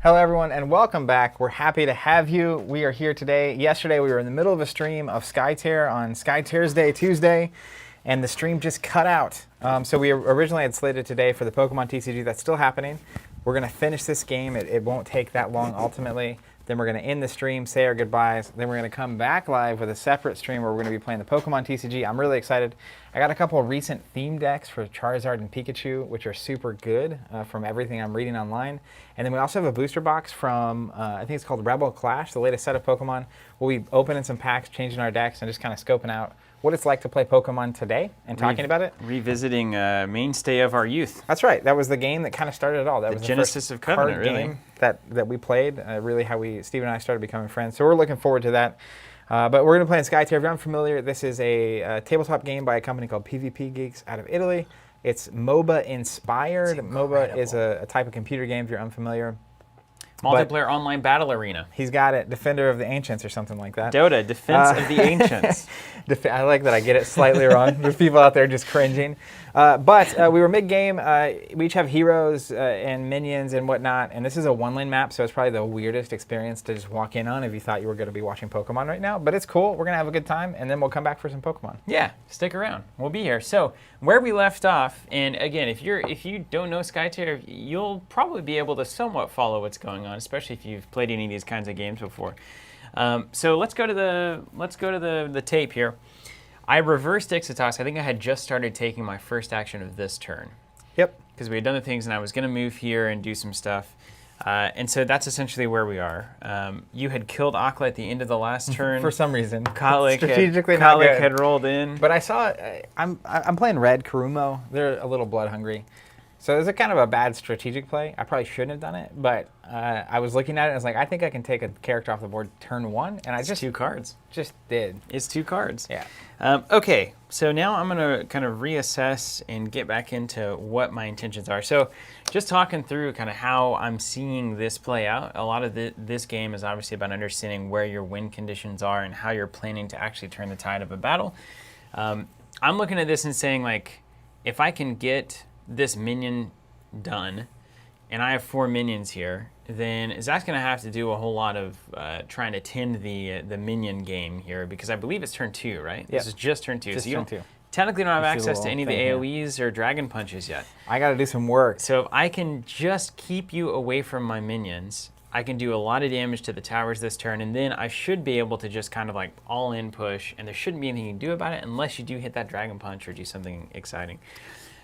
Hello everyone and welcome back. We're happy to have you. We are here today. Yesterday we were in the middle of a stream of Skytear on Skytear's Day, Tuesday, and the stream just cut out. So we originally had slated today for the Pokemon TCG. That's still happening. We're going to finish this game. It won't take that long ultimately. Then we're going to end the stream, say our goodbyes. Then we're going to come back live with a separate stream where we're going to be playing the Pokemon TCG. I'm really excited. I got a couple of recent theme decks for Charizard and Pikachu, which are super good from everything I'm reading online. And then we also have a booster box from, I think it's called Rebel Clash, the latest set of Pokemon. We'll be opening some packs, changing our decks, and just kind of scoping out what it's like to play Pokemon today and talking about it. Revisiting a mainstay of our youth. That's right. That was the game that kind of started it all. That was the Genesis first of Covenant, card really. game that we played. Really how Steve and I started becoming friends. So we're looking forward to that. But we're going to play in Skytear. If you're unfamiliar, this is a tabletop game by a company called PvP Geeks out of Italy. It's MOBA inspired. MOBA is a type of computer game if you're unfamiliar. Multiplayer online battle arena. He's got it. Defender of the Ancients or something like that. Dota, Defense of the Ancients. I like that I get it slightly wrong. There's people out there just cringing. But we were mid-game. We each have heroes and minions and whatnot. And this is a one-lane map, so it's probably the weirdest experience to just walk in on if you thought you were going to be watching Pokemon right now. But it's cool. We're going to have a good time, and then we'll come back for some Pokemon. Yeah, stick around. We'll be here. So where we left off, and again, if you don't know Skytear, you'll probably be able to somewhat follow what's going on, especially if you've played any of these kinds of games before. So let's go to the tape here. I reversed Ixatos. I think I had just started taking my first action of this turn. Yep. Because we had done the things, and I was going to move here and do some stuff. And so that's essentially where we are. You had killed Akla at the end of the last turn. For some reason. Strategically had rolled in. But I saw, I'm playing red Karumo. They're a little blood hungry. So it's a kind of a bad strategic play. I probably shouldn't have done it, but I was looking at it and I was like, I think I can take a character off the board turn one, and I just 2 cards. Just did. It's 2 cards. Yeah. Okay, so now I'm going to kind of reassess and get back into what my intentions are. So just talking through kind of how I'm seeing this play out. A lot of this game is obviously about understanding where your win conditions are and how you're planning to actually turn the tide of a battle. I'm looking at this and saying, like, if I can get this minion done, and I have 4 minions here, then Zach's going to have to do a whole lot of trying to tend the minion game here, because I believe it's turn 2, right? Yep. This is just turn 2. Just so you turn 2. Technically don't have access to any of the AoEs or Dragon Punches yet. I got to do some work. So if I can just keep you away from my minions, I can do a lot of damage to the towers this turn, and then I should be able to just kind of like all-in push, and there shouldn't be anything you can do about it unless you do hit that Dragon Punch or do something exciting.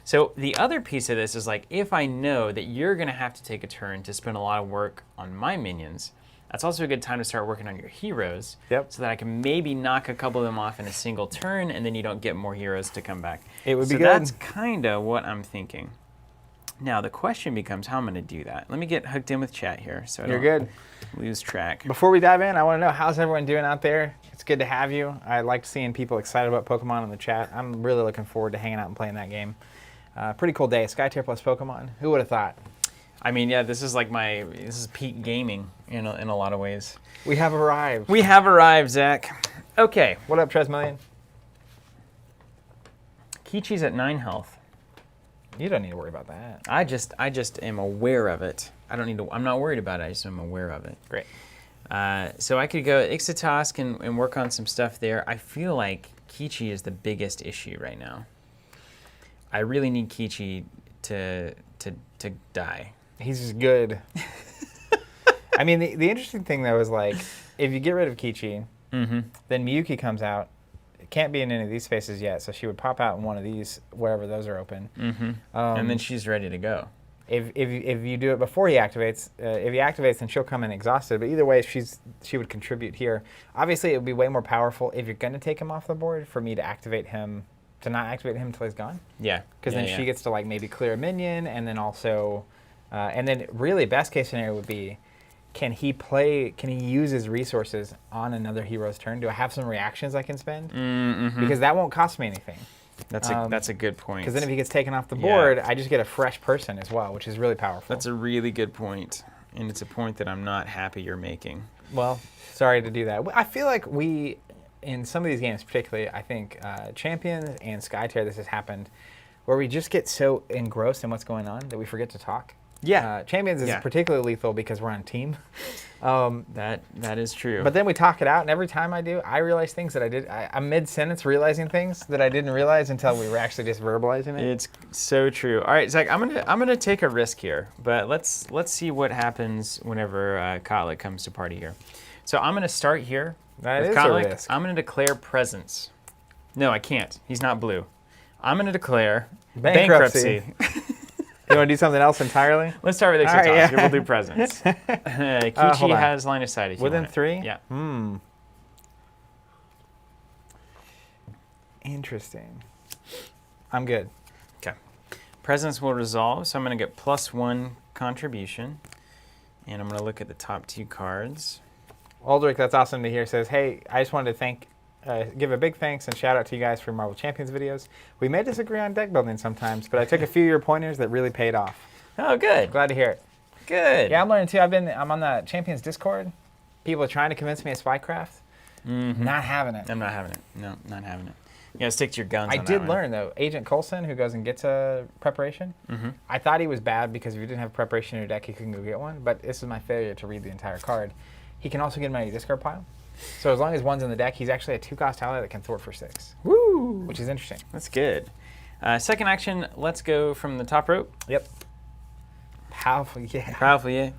So the other piece of this is, like, if I know that you're going to have to take a turn to spend a lot of work on my minions, that's also a good time to start working on your heroes. Yep. So that I can maybe knock a couple of them off in a single turn, and then you don't get more heroes to come back. It would be good. So that's kind of what I'm thinking. Now the question becomes how I'm going to do that. Let me get hooked in with chat here so I don't lose track. Before we dive in, I want to know, how's everyone doing out there? It's good to have you. I like seeing people excited about Pokemon in the chat. I'm really looking forward to hanging out and playing that game. Pretty cool day. Skytear plus Pokemon. Who would have thought? I mean, yeah, this is like this is peak gaming in a lot of ways. We have arrived. We have arrived, Zach. Okay. What up, Tresmillion? Kichi's at 9 health. You don't need to worry about that. I just am aware of it. I'm not worried about it. I just am aware of it. Great. So I could go Ixatos and work on some stuff there. I feel like Kichi is the biggest issue right now. I really need Kichi to die. He's just good. I mean, the interesting thing, though, is, like, if you get rid of Kichi, then Miyuki comes out. It can't be in any of these spaces yet, so she would pop out in one of these, wherever those are open. And then she's ready to go. If you do it before he activates, if he activates, then she'll come in exhausted. But either way, she would contribute here. Obviously, it would be way more powerful if you're going to take him off the board for me to activate him. To not activate him until he's gone? Yeah. Because then she gets to, like, maybe clear a minion, and then also, and then really best case scenario would be, can he use his resources on another hero's turn? Do I have some reactions I can spend? Because that won't cost me anything. That's a good point. Because then if he gets taken off the board, I just get a fresh person as well, which is really powerful. That's a really good point, and it's a point that I'm not happy you're making. Well, sorry to do that. I feel like in some of these games, particularly, I think Champions and Skytear, this has happened, where we just get so engrossed in what's going on that we forget to talk. Yeah. Champions is Yeah. particularly lethal because we're on team. That is true. But then we talk it out, and every time I do, I realize things that I did. I'm mid-sentence realizing things that I didn't realize until we were actually just verbalizing it. it's so true. All right, Zach, I'm gonna take a risk here, but let's see what happens whenever Kotlik comes to party here. So I'm gonna start here. That with is Kotlik. a risk. I'm gonna declare presence. No, I can't. He's not blue. I'm gonna declare bankruptcy. You want to do something else entirely? Let's start with All right, Exotic. yeah. We'll do presence. hold Kichi on. has line of sight if you Within want it. 3? Yeah. Interesting. I'm good. Okay. Presence will resolve, so I'm going to get +1 contribution. And I'm going to look at the top 2 cards. Aldrich, that's awesome to hear, says, hey, I just wanted to give a big thanks and shout out to you guys for Marvel Champions videos. We may disagree on deck building sometimes, but I took a few of your pointers that really paid off. Oh, good. Glad to hear it. Good. Yeah, I'm learning too. I'm on the Champions Discord. People are trying to convince me of Spycraft. Not having it. I'm not having it. No, not having it. You got to stick to your guns I on that did one. learn, though, Agent Coulson, who goes and gets a preparation, I thought he was bad because if you didn't have preparation in your deck, you couldn't go get one. But this is my failure to read the entire card. He can also get him out of your discard pile. So as long as one's in the deck, he's actually a 2-cost ally that can thwart for 6. Woo! Which is interesting. That's good. Second action, let's go from the top rope. Yep. Powerful, yeah. Powerful, yeah.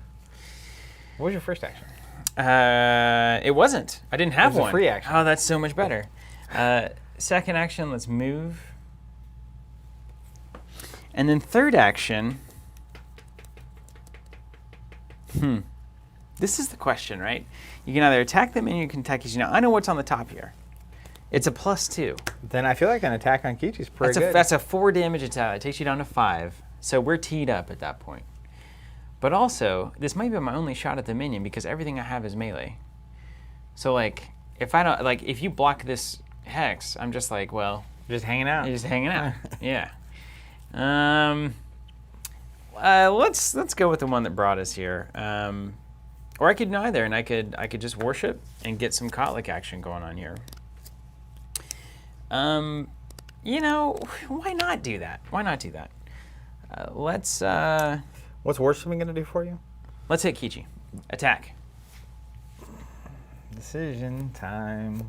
What was your first action? It wasn't. I didn't have It was a one. free action. Oh, that's so much better. Second action, let's move. And then third action. This is the question, right? You can either attack them and you can attack Kichi. Now, I know what's on the top here. It's a +2. Then I feel like an attack on Kichi's pretty good. That's a 4 damage attack. It takes you down to 5. So we're teed up at that point. But also, this might be my only shot at the minion because everything I have is melee. So like, if I don't if you block this hex, I'm just like, well, Just hanging out. you're just hanging out. Yeah. Let's go with the one that brought us here. Or I could do neither, and I could just worship and get some Kotlik action going on here. You know, why not do that? Why not do that? Let's What's worshiping going to do for you? hit Kichi. Attack. Decision time.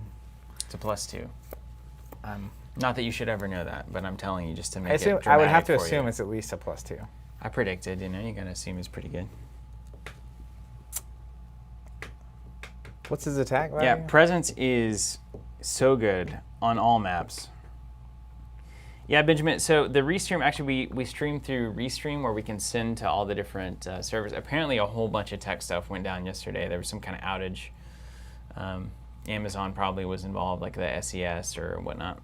It's a +2. Not that you should ever know that, but I'm telling you just to make I it assume dramatic I would have to for assume you. it's at least a +2. I predicted, you know, you gotta assume it's pretty good. What's his attack value? Yeah, presence is so good on all maps. Yeah, Benjamin, so the restream, actually we stream through Restream where we can send to all the different servers. Apparently a whole bunch of tech stuff went down yesterday. There was some kind of outage. Amazon probably was involved, like the SES or whatnot.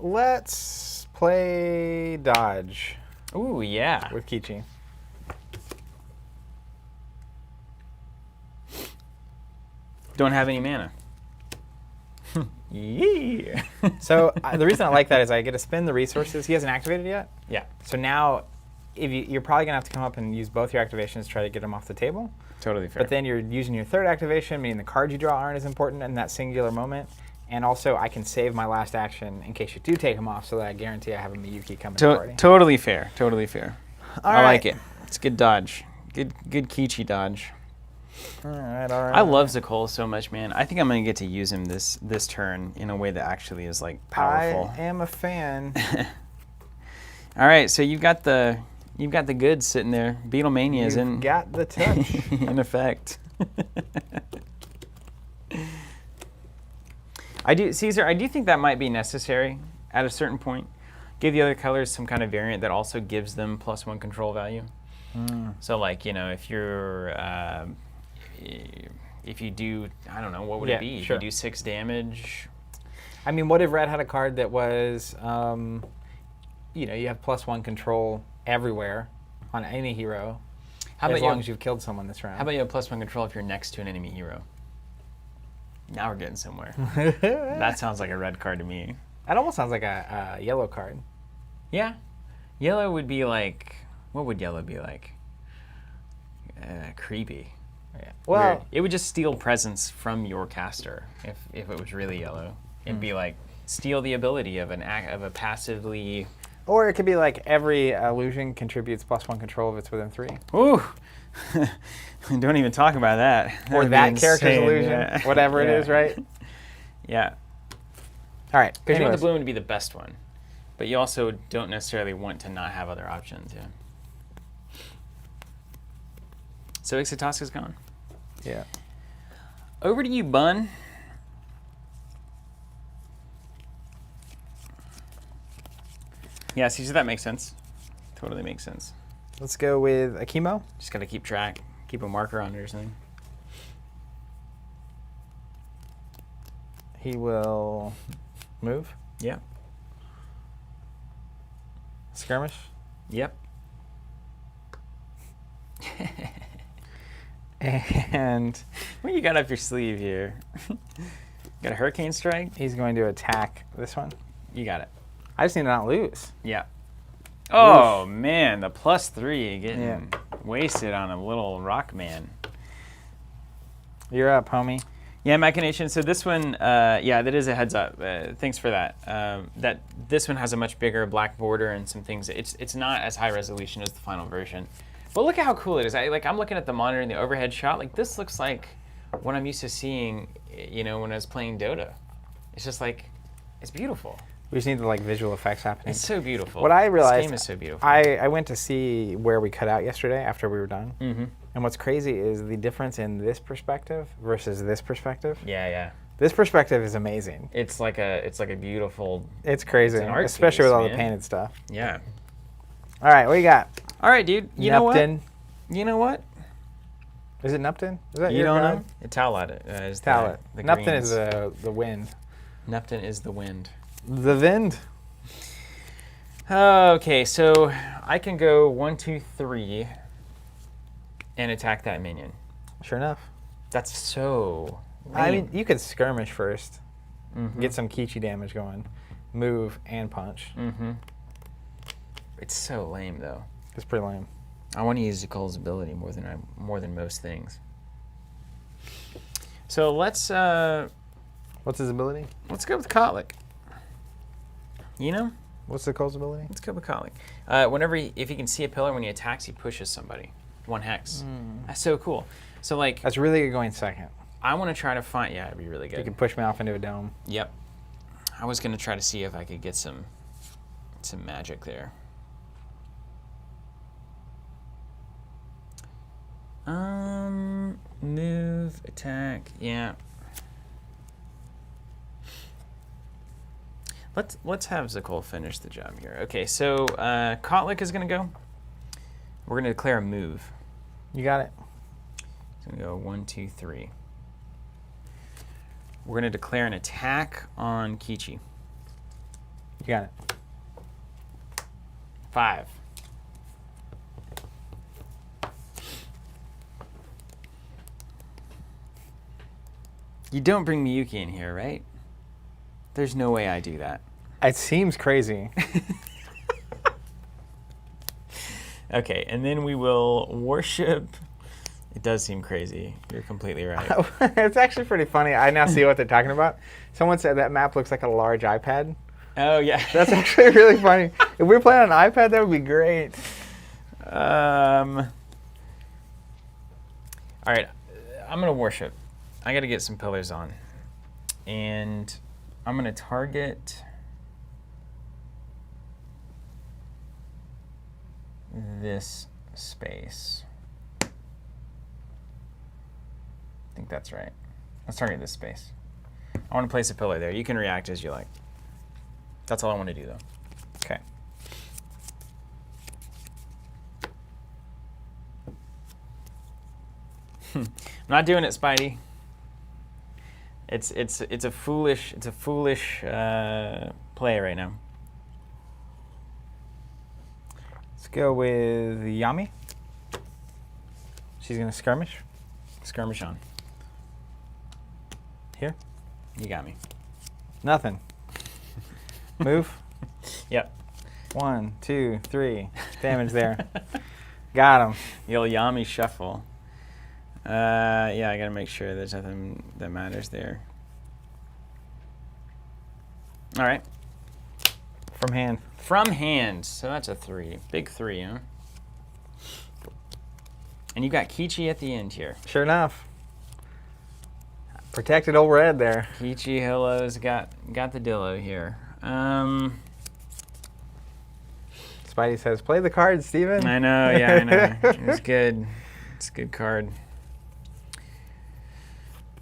Let's play Dodge Ooh, yeah. with Kichi. Don't have any mana. Yeah. So the reason I like that is I get to spend the resources. He hasn't activated yet. Yeah, So now if you're probably going to have to come up and use both your activations to try to get them off the table. totally fair. But then you're using your third activation, meaning the cards you draw aren't as important in that singular moment. And also, I can save my last action in case you do take them off, so that I guarantee I have a Miyuki coming to the party. Totally fair. Totally fair. All I right. like it. It's good dodge. Good Kichi dodge. All right, all right. I love Zakol so much, man. I think I'm gonna get to use him this turn in a way that actually is like powerful. I am a fan. All right, so you've got the goods sitting there. Beatlemania is You've got the touch. in effect. I do think that might be necessary at a certain point. Give the other colors some kind of variant that also gives them +1 control value. So like, you know, if you're if you do, I don't know, what would it be? Sure. If you do 6 damage. I mean, what if Red had a card that was, you know, you have +1 control everywhere on any hero, as long as you've killed someone this round. How about you have +1 control if you're next to an enemy hero? Now we're getting somewhere. That sounds like a red card to me. That almost sounds like a yellow card. Yeah. Yellow would be like, what would yellow be like? Creepy. Yeah. Well, Weird. It would just steal presence from your caster if it was really yellow. It'd be like steal the ability of a passively Or it could be like every illusion contributes +1 control if it's within 3. Ooh. Don't even talk about that. Or That'd be that character's insane, illusion, yeah. whatever it Yeah. is, right? Yeah. All right. Because you want the anyways. balloon to be the best one. But you also don't necessarily want to not have other options, yeah. So Ixotaska's gone. Yeah. Over to you, Bun. Yeah, see, so that makes sense. Totally makes sense. Let's go with Akimo. Just got to keep track, keep a marker on it or something. He will move. Yeah. Skirmish. Yep. And What you got up your sleeve here? Got a hurricane strike? he's going to attack this one. You got it. I just need to not lose. Yeah. Oh, man, the +3 getting Yeah. wasted on a little rock man. You're up, homie. Yeah, Machination. So this one, yeah, that is a heads up. Thanks for that. That this one has a much bigger black border and some things. It's not as high resolution as the final version, but look at how cool it is. I'm looking at the monitor in the overhead shot. Like this looks like what I'm used to seeing, you know, when I was playing Dota. It's just like, it's beautiful. We just need the like visual effects happening. It's so beautiful. What I realized, this game is so beautiful. I went to see where we cut out yesterday after we were done. Mm-hmm. And what's crazy is the difference in this perspective versus this perspective. Yeah, yeah. This perspective is amazing. It's like a beautiful. It's crazy, It's an art especially piece, with all the man. painted stuff. Yeah. All right, what you got? All right, dude. You know what? Nupton. You know what? Is it Nupton? Is that You your don't god? know? Talat is Talat. the Nupton is greens. the wind. Nupton is the wind. The wind. Okay, so I can go 1, 2, 3 and attack that minion. Sure enough. That's so I lame. mean, you could skirmish 1st, Mhm. get some Kichi damage going, move and punch. Mm-hmm. It's so lame though. It's pretty lame. I want to use Zukul's ability more than most things. So let's What's his ability? go with Kotlik. You know, What's the Cole's ability? let's go with Kotlik. If he can see a pillar when he attacks, he pushes somebody. 1 hex. That's so cool. So like, That's really good going second. I want to try to find. Yeah, it'd be really You good. can push me off into a dome. Yep. I was gonna try to see if I could get some magic there. Move, attack, yeah. Let's have Zukul finish the job here. Okay, so Kotlik is gonna go. We're gonna declare a move. You got it. It's gonna go 1, 2, 3. We're gonna declare an attack on Kichi. You got it. 5. You don't bring Miyuki in here, right? There's no way I do that. It seems crazy. Okay, and then we will worship. It does seem crazy. You're completely right. It's actually pretty funny. I now see what they're talking about. Someone said that map looks like a large iPad. Oh, yeah. That's actually really funny. If we were playing on an iPad, that would be great. All right, I'm going to worship. I got to get some pillars on. And I'm going to target this space. I think that's right. Let's target this space. I want to place a pillar there. You can react as you like. That's all I want to do, though. Okay. I'm not doing it, Spidey. It's a foolish play right now. Let's go with Yami. She's going to skirmish. Skirmish on. Here. You got me. Nothing. Move. Yep. 1, 2, 3. Damage there. Got him. The old Yami shuffle. Yeah, I gotta make sure there's nothing that matters there. All right. From hand. From hand, so that's a 3. Big 3, huh? And you got Kichi at the end here. Sure enough. Protected old red there. Kichi Hillo's got the Dillo here. Spidey says, play the card, Steven. I know, yeah, I know. It's good. It's a good card.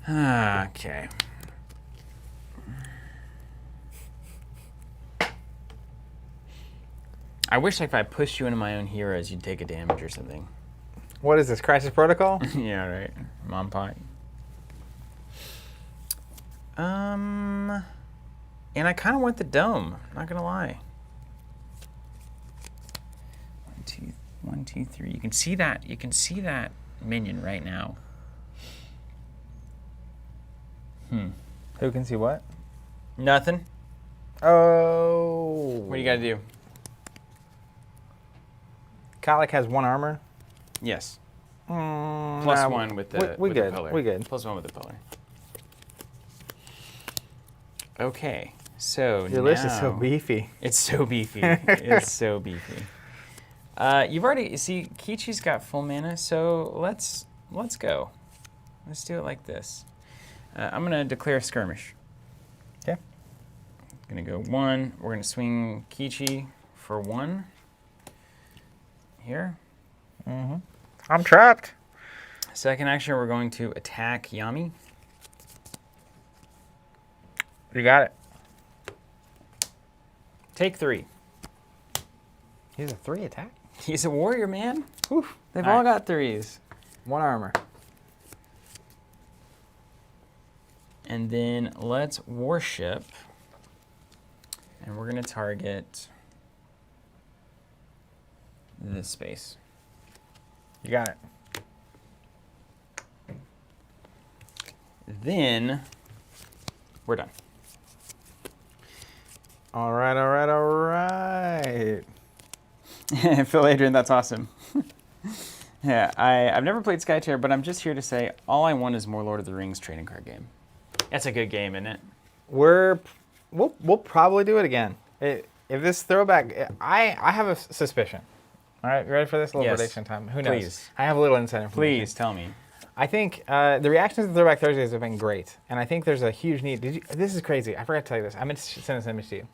Okay. I wish like if I pushed you into my own heroes, you'd take a damage or something. What is this, Crisis Protocol? Yeah, right. Mom pot. And I kind of want the dome. Not gonna lie. 1, 2, 3. You can see that. You can see that minion right now. Who can see what? Nothing. Oh. What do you gotta do? Kalik has 1 armor. Yes. Plus Plus 1 with the we with good. the pillar. We good. Plus 1 with the pillar. Okay. So Your list is so beefy. It's so beefy. It's so beefy. You've already see Kichi's got full mana, so let's go. Let's do it like this. I'm gonna declare a skirmish. Okay. Gonna go 1. We're gonna swing Kichi for 1. Here. I'm trapped. Second action, we're going to attack Yami. You got it. Take 3. He's a 3 attack. He's a warrior, man. Whew. They've All all right. got 3s. 1 armor. And then let's worship. And we're going to target this space. You got it. Then we're done. All right, all right, all right. Phil Adrian, that's awesome. Yeah, I've never played Skytear, but I'm just here to say all I want is more Lord of the Rings trading card game. That's a good game, isn't it? We'll probably do it again. If this throwback, I have a suspicion. All right, you ready for this? A little Yes. prediction time. Who knows? Please. I have a little inside information. Please tell me. I think the reactions to Throwback Thursdays have been great, and I think there's a huge need. This is crazy. I forgot to tell you this. I meant to send this image to you.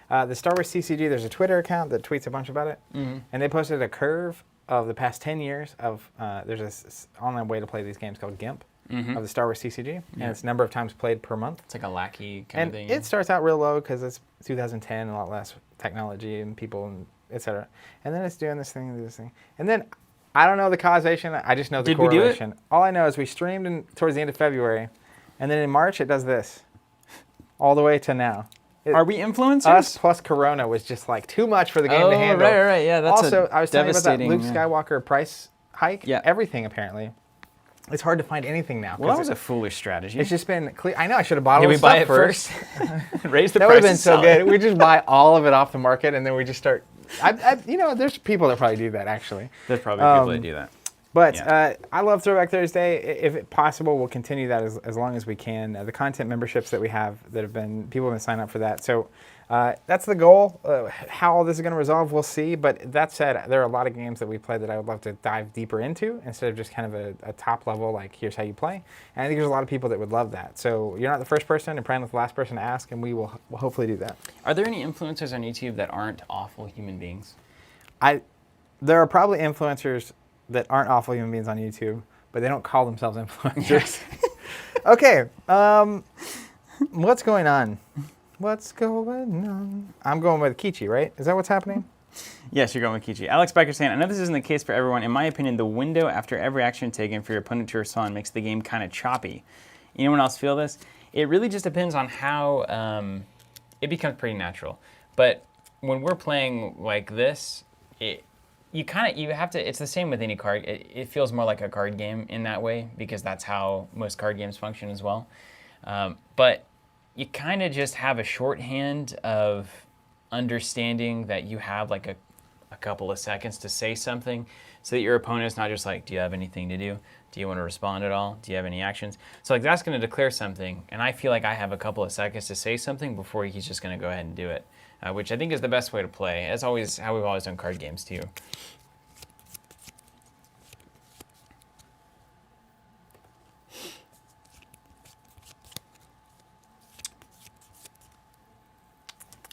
The Star Wars CCG, there's a Twitter account that tweets a bunch about it, and they posted a curve of the past 10 years of, there's this online way to play these games called GIMP of the Star Wars CCG, and it's number of times played per month. It's like a lackey kind of And thing. it starts out real low because it's 2010, a lot less technology and people, and et cetera. And then it's doing this thing and this thing. And then I don't know the causation. I just know the Did we do it? correlation. All I know is we streamed towards the end of February, and then in March it does this, all the way to now. Are we influencers? Us plus Corona was just like too much for the game to handle. right. Yeah, that's Also, I was telling you about that devastating, Luke yeah. Skywalker price hike. Yeah. Everything apparently. It's hard to find anything now. Well, that 'cause was a foolish strategy. it's just been clear. I know I should have bought all Did we the buy stuff it first? Raise the That price. would have been and so sell good. it. We just buy all of it off the market and then we just start. There's people that probably do that actually. There's probably people that do that. But Yeah. I love Throwback Thursday. If possible, we'll continue that as long as we can. The content memberships that we have that have been, people have been signing up for that. So that's the goal. How all this is going to resolve, we'll see. But that said, there are a lot of games that we play that I would love to dive deeper into instead of just kind of a top level, like here's how you play. And I think there's a lot of people that would love that. So you're not the first person and probably not the last person to ask, and we'll hopefully do that. Are there any influencers on YouTube that aren't awful human beings? There are probably influencers that aren't awful human beings on YouTube, but they don't call themselves influencers. Okay, what's going on? What's going on? I'm going with Kichi, right? Is that what's happening? Yes, you're going with Kichi. Alex Becker saying, I know this isn't the case for everyone. In my opinion, the window after every action taken for your opponent to respond makes the game kind of choppy. Anyone else feel this? It really just depends on how it becomes pretty natural. But when we're playing like this, you have to, it's the same with any card. It feels more like a card game in that way because that's how most card games function as well. But you kind of just have a shorthand of understanding that you have like a couple of seconds to say something so that your opponent's not just like, do you have anything to do? Do you want to respond at all? Do you have any actions? So like that's going to declare something, and I feel like I have a couple of seconds to say something before he's just going to go ahead and do it, which I think is the best way to play. That's always how we've always done card games too.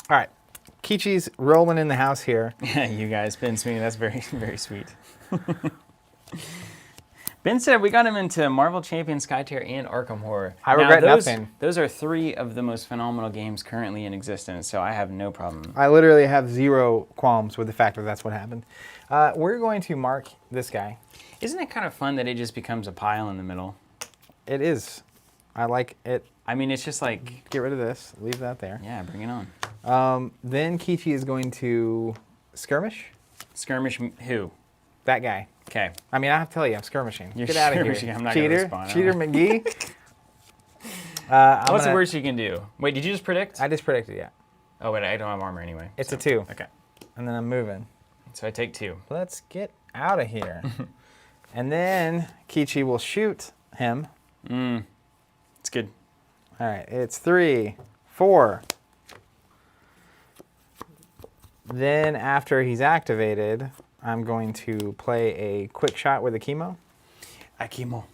All right. Kichi's rolling in the house here. You guys, Ben swinging. That's very, very sweet. Ben said we got him into Marvel Champions, Skytear, and Arkham Horror. I regret nothing. Those are 3 of the most phenomenal games currently in existence, so I have no problem. I literally have 0 qualms with the fact that that's what happened. We're going to mark this guy. Isn't it kind of fun that it just becomes a pile in the middle? It is. I like it. I mean, it's just like... Get rid of this. Leave that there. Yeah, bring it on. Then Kichi is going to skirmish. Skirmish who? That guy. Okay. I mean, I have to tell you, I'm skirmishing. You're Get out of skirmishing. here. I'm not going to respond. Cheater McGee. What's the worst you can do? Wait, did you just predict? I just predicted, yeah. Oh, wait, I don't have armor anyway. It's a 2. Okay. And then I'm moving. So I take 2. Let's get out of here. And then Kichi will shoot him. It's good. All right, it's 3, 4. Then after he's activated, I'm going to play a quick shot with a chemo. A chemo.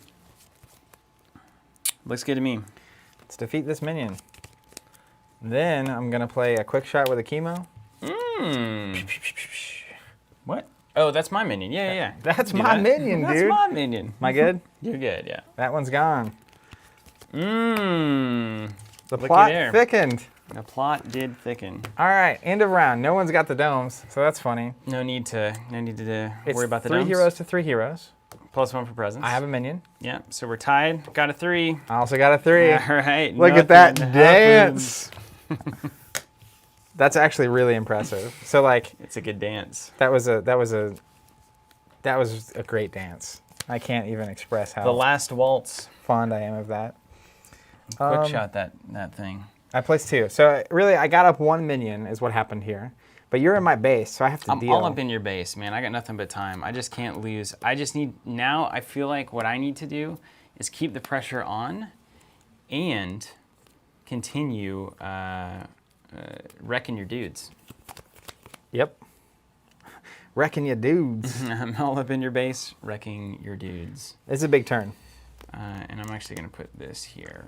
Looks good to me. Let's defeat this minion. Then I'm going to play a quick shot with a chemo. What? Oh, that's my minion. Yeah. That's my minion, dude. That's my minion. Am I good? You're good, yeah. That one's gone. The Looky plot there. thickened. The plot did thicken. All right, end of round. No one's got the domes, so that's funny. No need to It's worry about the 3 domes. heroes to 3 heroes. +1 for presents. I have a minion. Yeah, so we're tied. Got a 3. I also got a 3. All right. Look at that nothing dance. That's actually really impressive. So like, It's a good dance. that was a great dance. I can't even express how The last waltz. fond I am of that. Quick shot that thing. I placed 2. So really, I got up 1 minion is what happened here. But you're in my base, so I have to I'm deal. all up in your base, man. I got nothing but time. I just can't lose. I just need, now I feel like what I need to do is keep the pressure on and continue wrecking your dudes. Yep. Wrecking your dudes. I'm all up in your base, wrecking your dudes. It's a big turn. And I'm actually going to put this here.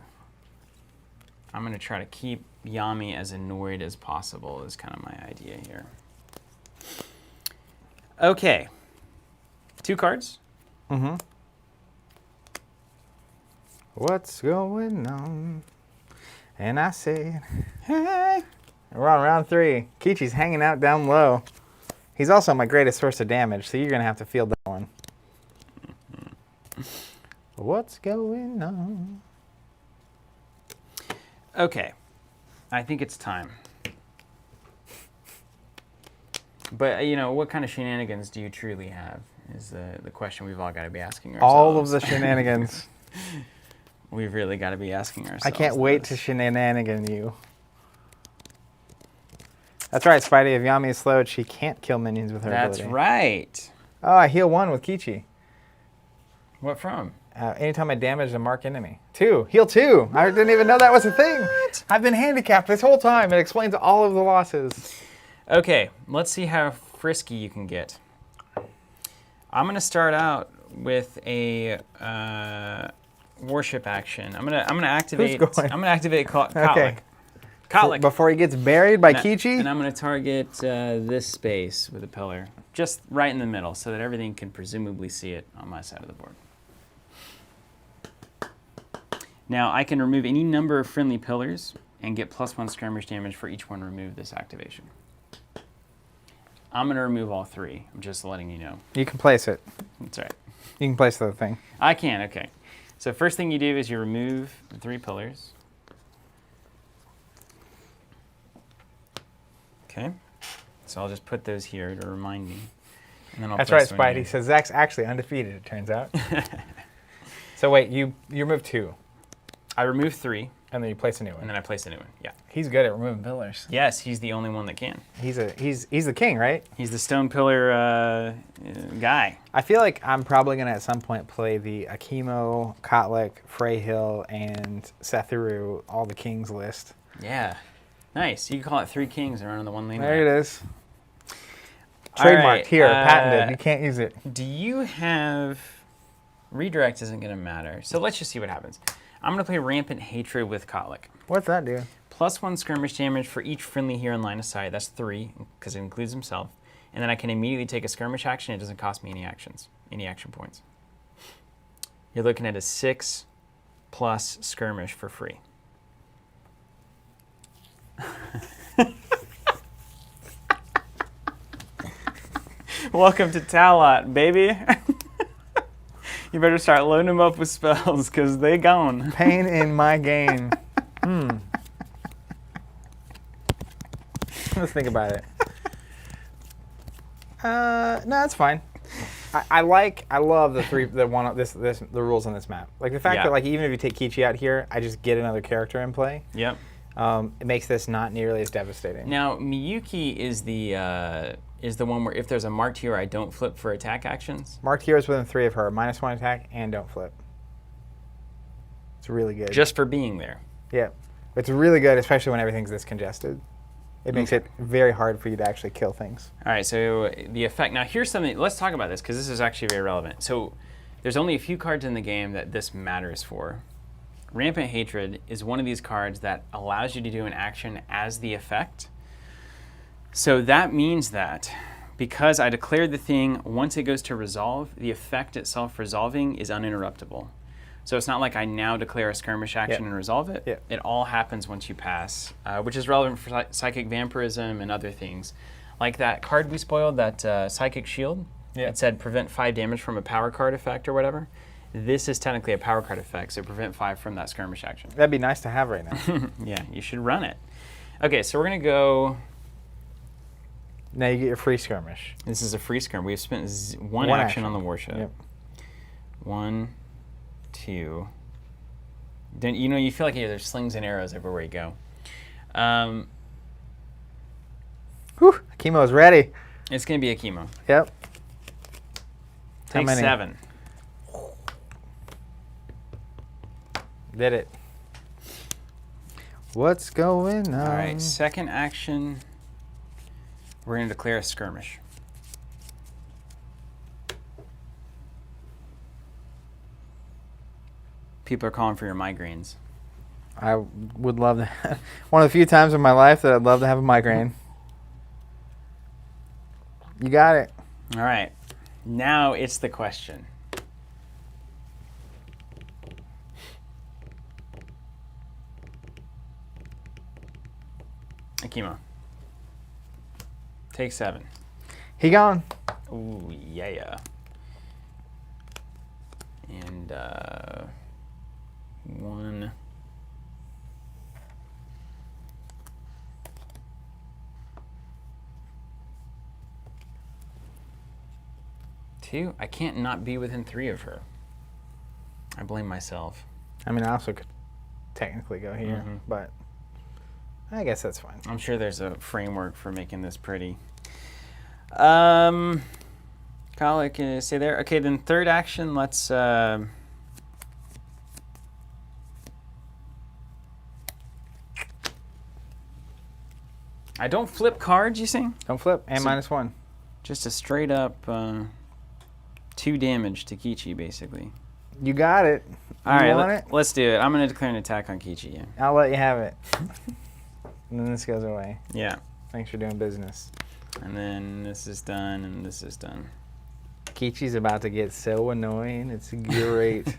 I'm going to try to keep Yami as annoyed as possible is kind of my idea here. Okay. 2 cards. What's going on? And I said, hey. We're on round 3. Kichi's hanging out down low. He's also my greatest source of damage, so you're going to have to field that one. What's going on? Okay. I think it's time. But, you know, what kind of shenanigans do you truly have is the question we've all got to be asking ourselves. All of the shenanigans. We've really got to be asking ourselves. I can't wait to shenanigan you. That's right, Spidey. If Yami is slowed, she can't kill minions with her ability. That's right. Oh, I heal 1 with Kichi. What from? Anytime I damage a marked enemy. 2. Heal 2. I didn't even know that was a thing. I've been handicapped this whole time. It explains all of the losses. Okay, let's see how frisky you can get. I'm going to start out with a warship action. I'm gonna activate. Who's going? I'm gonna activate Kotlik. Okay. Kotlik. Before he gets buried by Kichi? And I'm gonna target this space with a pillar, just right in the middle, so that everything can presumably see it on my side of the board. Now I can remove any number of friendly pillars and get +1 skirmish damage for each one removed this activation. I'm gonna remove all 3. I'm just letting you know. You can place it. That's right. You can place the thing. I can, okay. So first thing you do is you remove the 3 pillars. Okay. So I'll just put those here to remind me. And then I'll That's right, place one Spidey. here. So Zach's actually undefeated, it turns out. So wait, you remove 2. I remove 3. And then you place a new one. and then I place a new one. Yeah. He's good at removing pillars. Yes, he's the only one that can. He's the king, right? He's the stone pillar guy. I feel like I'm probably gonna at some point play the Akimo, Kotlik, Freyhill, and Sethuru, all the kings list. Yeah. Nice. You can call it 3 kings around the 1 lane. There it is. All Trademarked right, here, patented. You can't use it. Do you have... Redirect isn't going to matter. So let's just see what happens. I'm going to play Rampant Hatred with Kotlik. What's that do? +1 skirmish damage for each friendly here in line of sight. That's 3, because it includes himself. And then I can immediately take a skirmish action. It doesn't cost me any actions, any action points. You're looking at a 6+ skirmish for free. Welcome to Talot, baby. You better start loading them up with spells, because they gone. Pain in my game. Let's think about it. No, that's fine. I love the rules on this map. Like the fact that like even if you take Kichi out here, I just get another character in play. Yep. It makes this not nearly as devastating. Now Miyuki is the one where if there's a marked hero, I don't flip for attack actions. Marked heroes within 3 of her, -1 attack, and don't flip. It's really good. Just for being there. Yeah, it's really good, especially when everything's this congested. It makes it very hard for you to actually kill things. All right, so the effect. Now here's something, let's talk about this because this is actually very relevant. So there's only a few cards in the game that this matters for. Rampant Hatred is one of these cards that allows you to do an action as the effect. So that means that because I declared the thing, once it goes to resolve, the effect itself resolving is uninterruptible. So it's not like I now declare a skirmish action and resolve it. Yep. It all happens once you pass, which is relevant for psychic vampirism and other things. Like that card we spoiled, that Psychic Shield. It said prevent 5 damage from a power card effect or whatever. This is technically a power card effect, so prevent 5 from that skirmish action. That'd be nice to have right now. Yeah, you should run it. Okay, so we're going to go... Now you get your free skirmish. This is a free skirmish. We've spent one action on the warship. Yep. 1, 2. Then you feel like there's slings and arrows everywhere you go. Whew, Chemo's ready. It's going to be a chemo. Yep. Take 7. Did it. What's going on? All right, second action. We're going to declare a skirmish. People are calling for your migraines. I would love that. One of the few times in my life that I'd love to have a migraine. You got it. All right. Now it's the question. Akimo. Take 7. He gone. Ooh, yeah. And 1. Two. I can't not be within 3 of her. I blame myself. I mean, I also could technically go here, but I guess that's fine. I'm sure there's a framework for making this pretty. Kyle, can you stay there? Okay, then third action, let's... I don't flip cards, you see? Don't flip. And -1. Just a straight up 2 damage to Kichi, basically. You got it. All right, let's do it. I'm going to declare an attack on Kichi. Yeah. I'll let you have it. And then this goes away. Yeah. Thanks for doing business. And then this is done, and this is done. Kichi's about to get so annoying. It's great.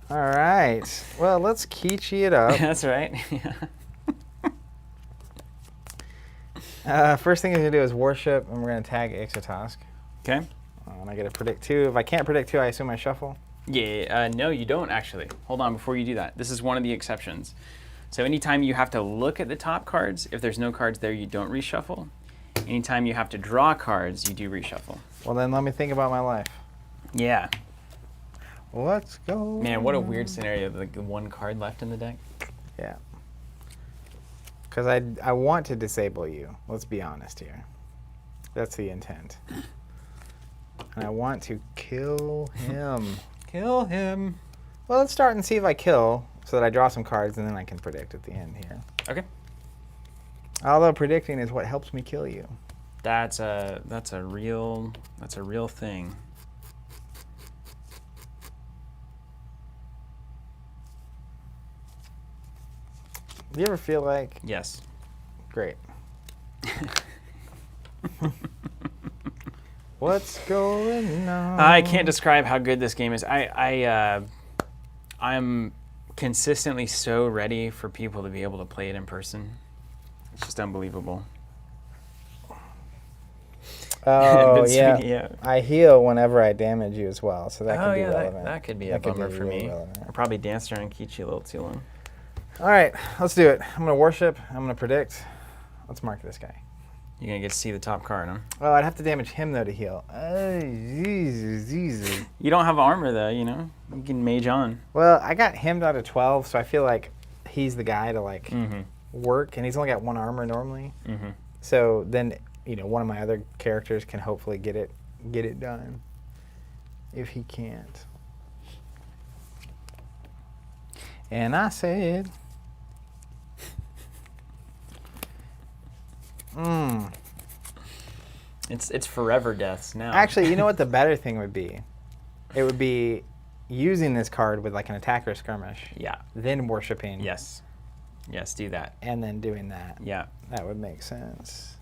All right. Well, let's Kichi it up. That's right. Yeah. First thing I'm going to do is worship, and we're going to tag Ixotosk. Okay. And I get to predict 2. If I can't predict 2, I assume I shuffle. Yeah, no, you don't actually. Hold on before you do that. This is one of the exceptions. So anytime you have to look at the top cards, if there's no cards there, you don't reshuffle. Anytime you have to draw cards, you do reshuffle. Well, then let me think about my life. Yeah. Let's go. Man, what a weird scenario. Like one card left in the deck. Yeah. Because I want to disable you. Let's be honest here. That's the intent. And I want to kill him. Kill him. Well, let's start and see if I kill so that I draw some cards and then I can predict at the end here. Okay. Although predicting is what helps me kill you. That's a real thing. Do you ever feel like... Yes. Great. What's going on? I can't describe how good this game is. I'm consistently so ready for people to be able to play it in person. It's just unbelievable. Oh, yeah. yeah. I heal whenever I damage you as well, so that could be relevant. That could be a bummer for really me. relevant. I probably danced around Kichi a little too long. All right, let's do it. I'm going to worship. I'm going to predict. Let's mark this guy. You're going to get to see the top card, huh? Oh, I'd have to damage him, though, to heal. Oh, Jesus. You don't have armor, though, you know? You can mage on. Well, I got him down to 12, so I feel like he's the guy to, like, work, and he's only got 1 armor normally. So then, you know, one of my other characters can hopefully get it done if he can't. And I said... It's forever deaths now. Actually, you know what the better thing would be? It would be using this card with like an attack or skirmish. Yeah. Then worshiping. Yes. Yes, do that. And then doing that. Yeah. That would make sense.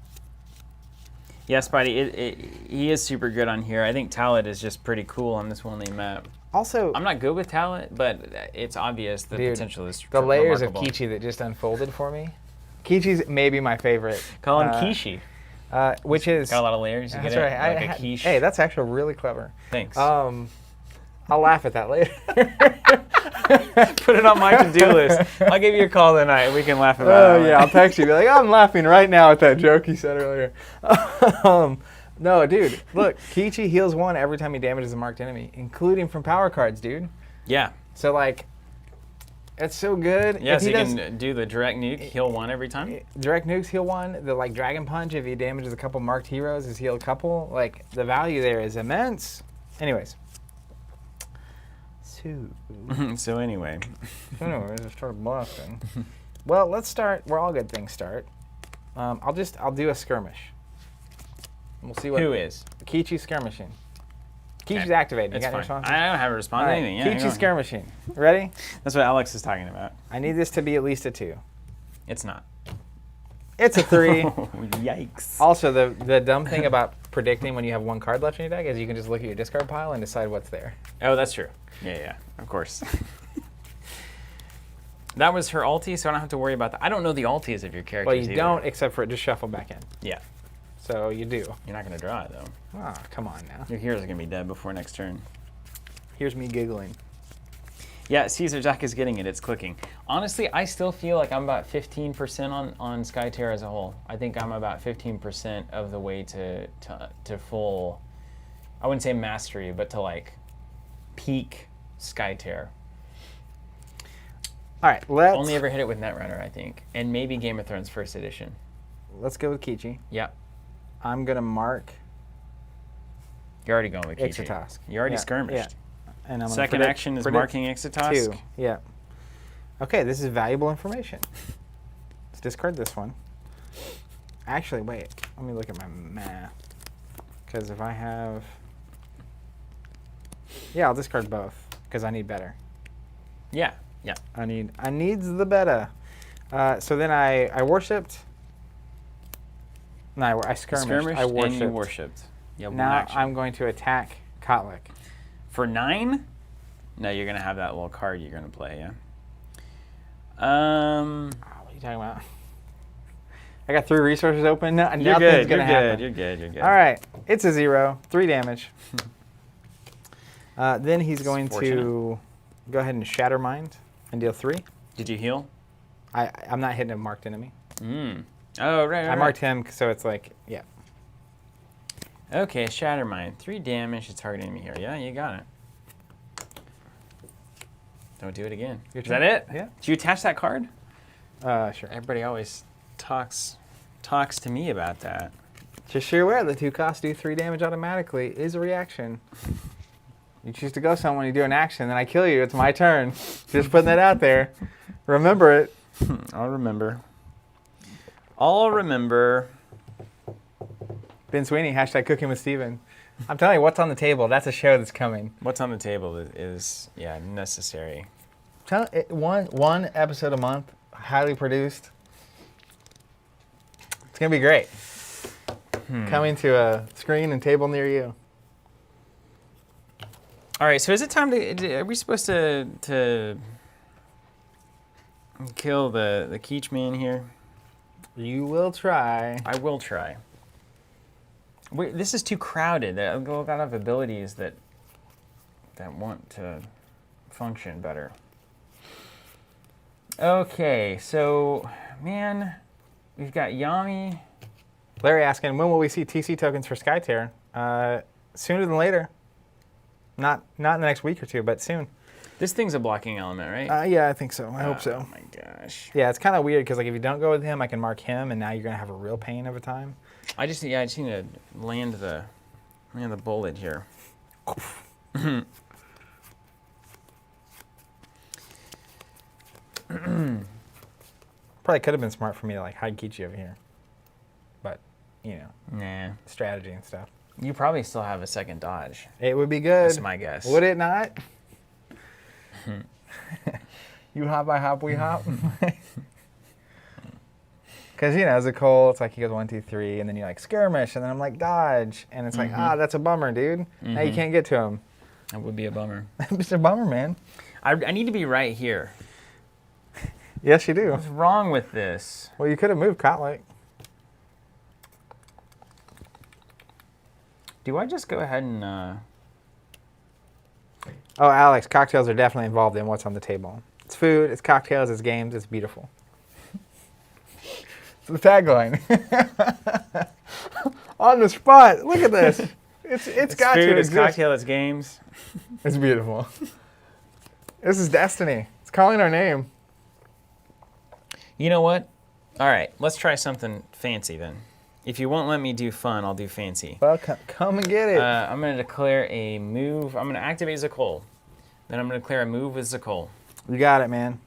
Yeah, Spidey, he is super good on here. I think Talit is just pretty cool on this one-lane map. Also, I'm not good with Talit, but it's obvious the dude, potential is the layers remarkable. of Kichi that just unfolded for me. Kichi's maybe my favorite. Call him Kishi. Which is... Got a lot of layers. You That's get right. it? Like a quiche. Hey, that's actually really clever. Thanks. I'll laugh at that later. Put it on my to-do list. I'll give you a call tonight. We can laugh about it. Oh, yeah. I'll text you. Be like, I'm laughing right now at that joke you said earlier. No, dude. Look, Kichi heals 1 every time he damages a marked enemy, including from power cards, dude. Yeah. So, like, it's so good. Yeah, so you can do the direct nuke, heal 1 every time. Direct nukes heal 1. The, like, Dragon Punch, if he damages a couple marked heroes, is heal a couple. Like, the value there is immense. Anyways. So anyway. Anyways, I started blasting. Well, let's start where all good things start. I'll do a skirmish. We'll see what. Who is? Kichi skirmishing. Kichi's activated. You It's got any fine. responses? I don't have a response to All right, anything. Yeah, Kichi skirmishing. Ready? That's what Alex is talking about. I need this to be at least a 2. It's not. It's a 3. Yikes. Also, the dumb thing about predicting when you have 1 card left in your deck is you can just look at your discard pile and decide what's there. Oh, that's true. Yeah, of course. That was her ulti, so I don't have to worry about that. I don't know the ultis of your characters Well, you either. don't, except for it just shuffle back in. Yeah. So you do. You're not going to draw it, though. Oh, come on now. Your heroes are going to be dead before next turn. Here's me giggling. Yeah, Caesar Jack is getting it. It's clicking. Honestly, I still feel like I'm about 15% on Skytear as a whole. I think I'm about 15% of the way to full, I wouldn't say mastery, but to like peak Skytear. All right, let's... Only ever hit it with Netrunner, I think. And maybe Game of Thrones First Edition. Let's go with Kichi. Yeah. I'm going to mark... You're already going with Kichi. Ixotask. You already Yeah, skirmished. yeah. And I'm Second gonna action is predict marking Ixotask. 2. Yeah. Okay, this is valuable information. Let's discard this one. Actually, wait. Let me look at my math. Because if I have... Yeah, I'll discard both. Because I need better. Yeah. I needs the better. So then I worshipped. No, I skirmished. I worshipped. and you worshipped. Yeah, one Now action. I'm going to attack Kotlik. For 9? No, you're going to have that little card you're going to play, yeah? Oh, what are you talking about? I got 3 resources open. You're Nothing's good, going to happen. You're good. All right. It's a 0. 3 damage. Then he's going to go ahead and Shatter Mind and deal 3. Did you heal? I'm not hitting a marked enemy. Oh, right. I marked him, so it's like, yeah. Okay, Shatter Mind. 3 damage to target enemy here. Yeah, you got it. Don't do it again. Your Is that turn. it? Yeah. Did you attach that card? Sure. Everybody always talks to me about that. Just so you're aware, the 2 costs do 3 damage automatically is a reaction. You choose to go someone, you do an action, then I kill you. It's my turn. Just putting that out there. Remember it. I'll remember. I'll remember. Ben Sweeney, hashtag cooking with Steven. I'm telling you, what's on the table? That's a show that's coming. What's on the table is yeah, necessary. One episode a month, highly produced. It's going to be great. Coming to a screen and table near you. All right, so is it time to? Are we supposed to kill the Keech man here? You will try. I will try. This is too crowded. There are a lot of abilities that want to function better. Okay, so man, we've got Yami. Larry asking, when will we see TC tokens for Skytear? Sooner than later. Not in the next week or two, but soon. This thing's a blocking element, right? Yeah, I think so. I hope so. Oh my gosh. Yeah, it's kind of weird because like if you don't go with him, I can mark him, and now you're gonna have a real pain of a time. I just need to land the bullet here. Probably could have been smart for me to like hide Kichi over here, but you know, Nah. strategy and stuff. You probably still have a second dodge. It would be good. That's my guess. Would it not? You hop, I hop, we hop. Because, you know, as a Cole, it's like he goes 1, 2, 3, and then you like skirmish, and then I'm like dodge. And it's like, that's a bummer, dude. Now you can't get to him. That would be a bummer. It's a bummer, man. I need to be right here. Yes, you do. What's wrong with this? Well, you could have moved Kotlik. Do I just go ahead and... Oh, Alex, cocktails are definitely involved in what's on the table. It's food, it's cocktails, it's games, it's beautiful. It's the tagline. On the spot. Look at this. It's got food, to it's exist. cocktail, it's games. It's beautiful. This is destiny. It's calling our name. You know what? All right, let's try something fancy then. If you won't let me do fun, I'll do fancy. Well, come and get it. I'm going to declare a move. I'm going to activate Zakol. Then I'm going to declare a move with Zakol. You got it, man.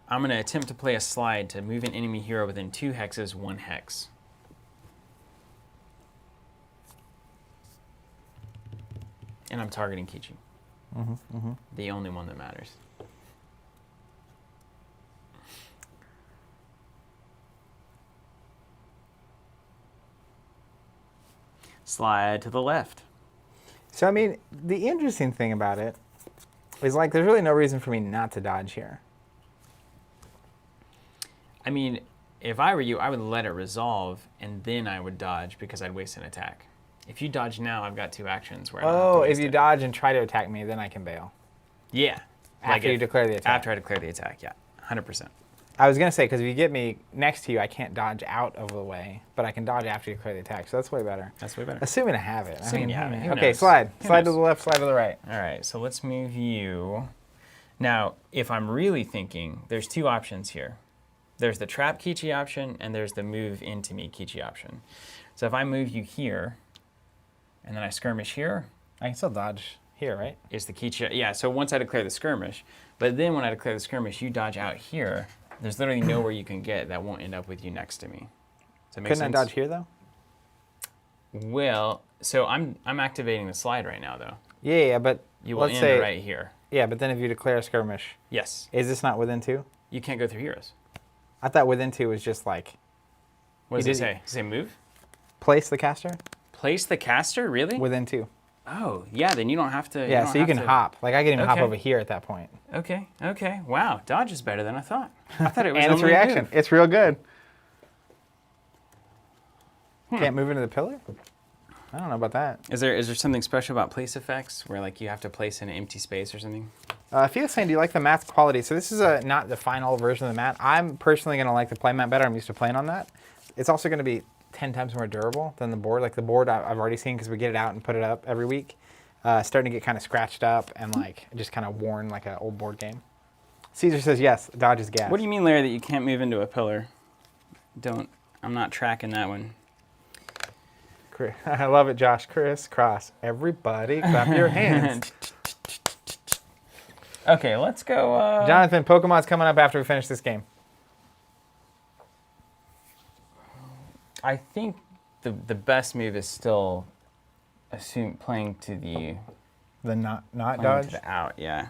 I'm going to attempt to play a slide to move an enemy hero within 2 hexes, 1 hex. And I'm targeting Kichi. The only one that matters. Slide to the left. So, I mean, the interesting thing about it is, like, there's really no reason for me not to dodge here. I mean, if I were you, I would let it resolve, and then I would dodge because I'd waste an attack. If you dodge now, I've got 2 actions where I don't have to Oh, if waste you it. dodge and try to attack me, then I can bail. Yeah. After you declare the attack. After I declare the attack, yeah. 100%. I was going to say, because if you get me next to you, I can't dodge out of the way, but I can dodge after you declare the attack, so that's way better. That's way better. Assuming I have it. Assuming you have it. Who Okay, knows? slide. Who Slide to knows? the left, slide to the right. All right, so let's move you. Now, if I'm really thinking, there's 2 options here. There's the trap Kichi option, and there's the move into me Kichi option. So if I move you here, and then I skirmish here, I can still dodge here, right? is the Kichi. Yeah, so once I declare the skirmish, but then when I declare the skirmish, you dodge out here. There's literally nowhere you can get that won't end up with you next to me. Does that make Couldn't sense? I dodge here, though? Well, so I'm activating the slide right now, though. Yeah, but You will let's end say, right here. yeah, but then if you declare a skirmish, Yes. is this not within 2? You can't go through heroes. I thought within 2 was just like, What does You it did- say? Does it say move? place the caster Place the caster? Really? within 2. Oh, yeah, then you don't have to. Yeah, so you don't can have to- hop. Like, I can even hop Okay. over here at that point. Okay, okay. Wow, dodge is better than I thought. I thought it was And it's only a reaction. move. It's real good. Can't move into the pillar? I don't know about that. Is there something special about place effects where like you have to place in an empty space or something? Felix saying, do you like the mat's quality? So this is not the final version of the mat. I'm personally going to like the play mat better. I'm used to playing on that. It's also going to be 10 times more durable than the board. Like the board I've already seen because we get it out and put it up every week. Starting to get kind of scratched up and like just kind of worn like an old board game. Caesar says yes, Dodge is gas. What do you mean, Larry, that you can't move into a pillar? I'm not tracking that one. I love it, Josh. Chris Cross. Everybody clap your hands. Okay, let's go. Jonathan, Pokemon's coming up after we finish this game. I think the best move is still playing to the not playing dodge? to the out, yeah.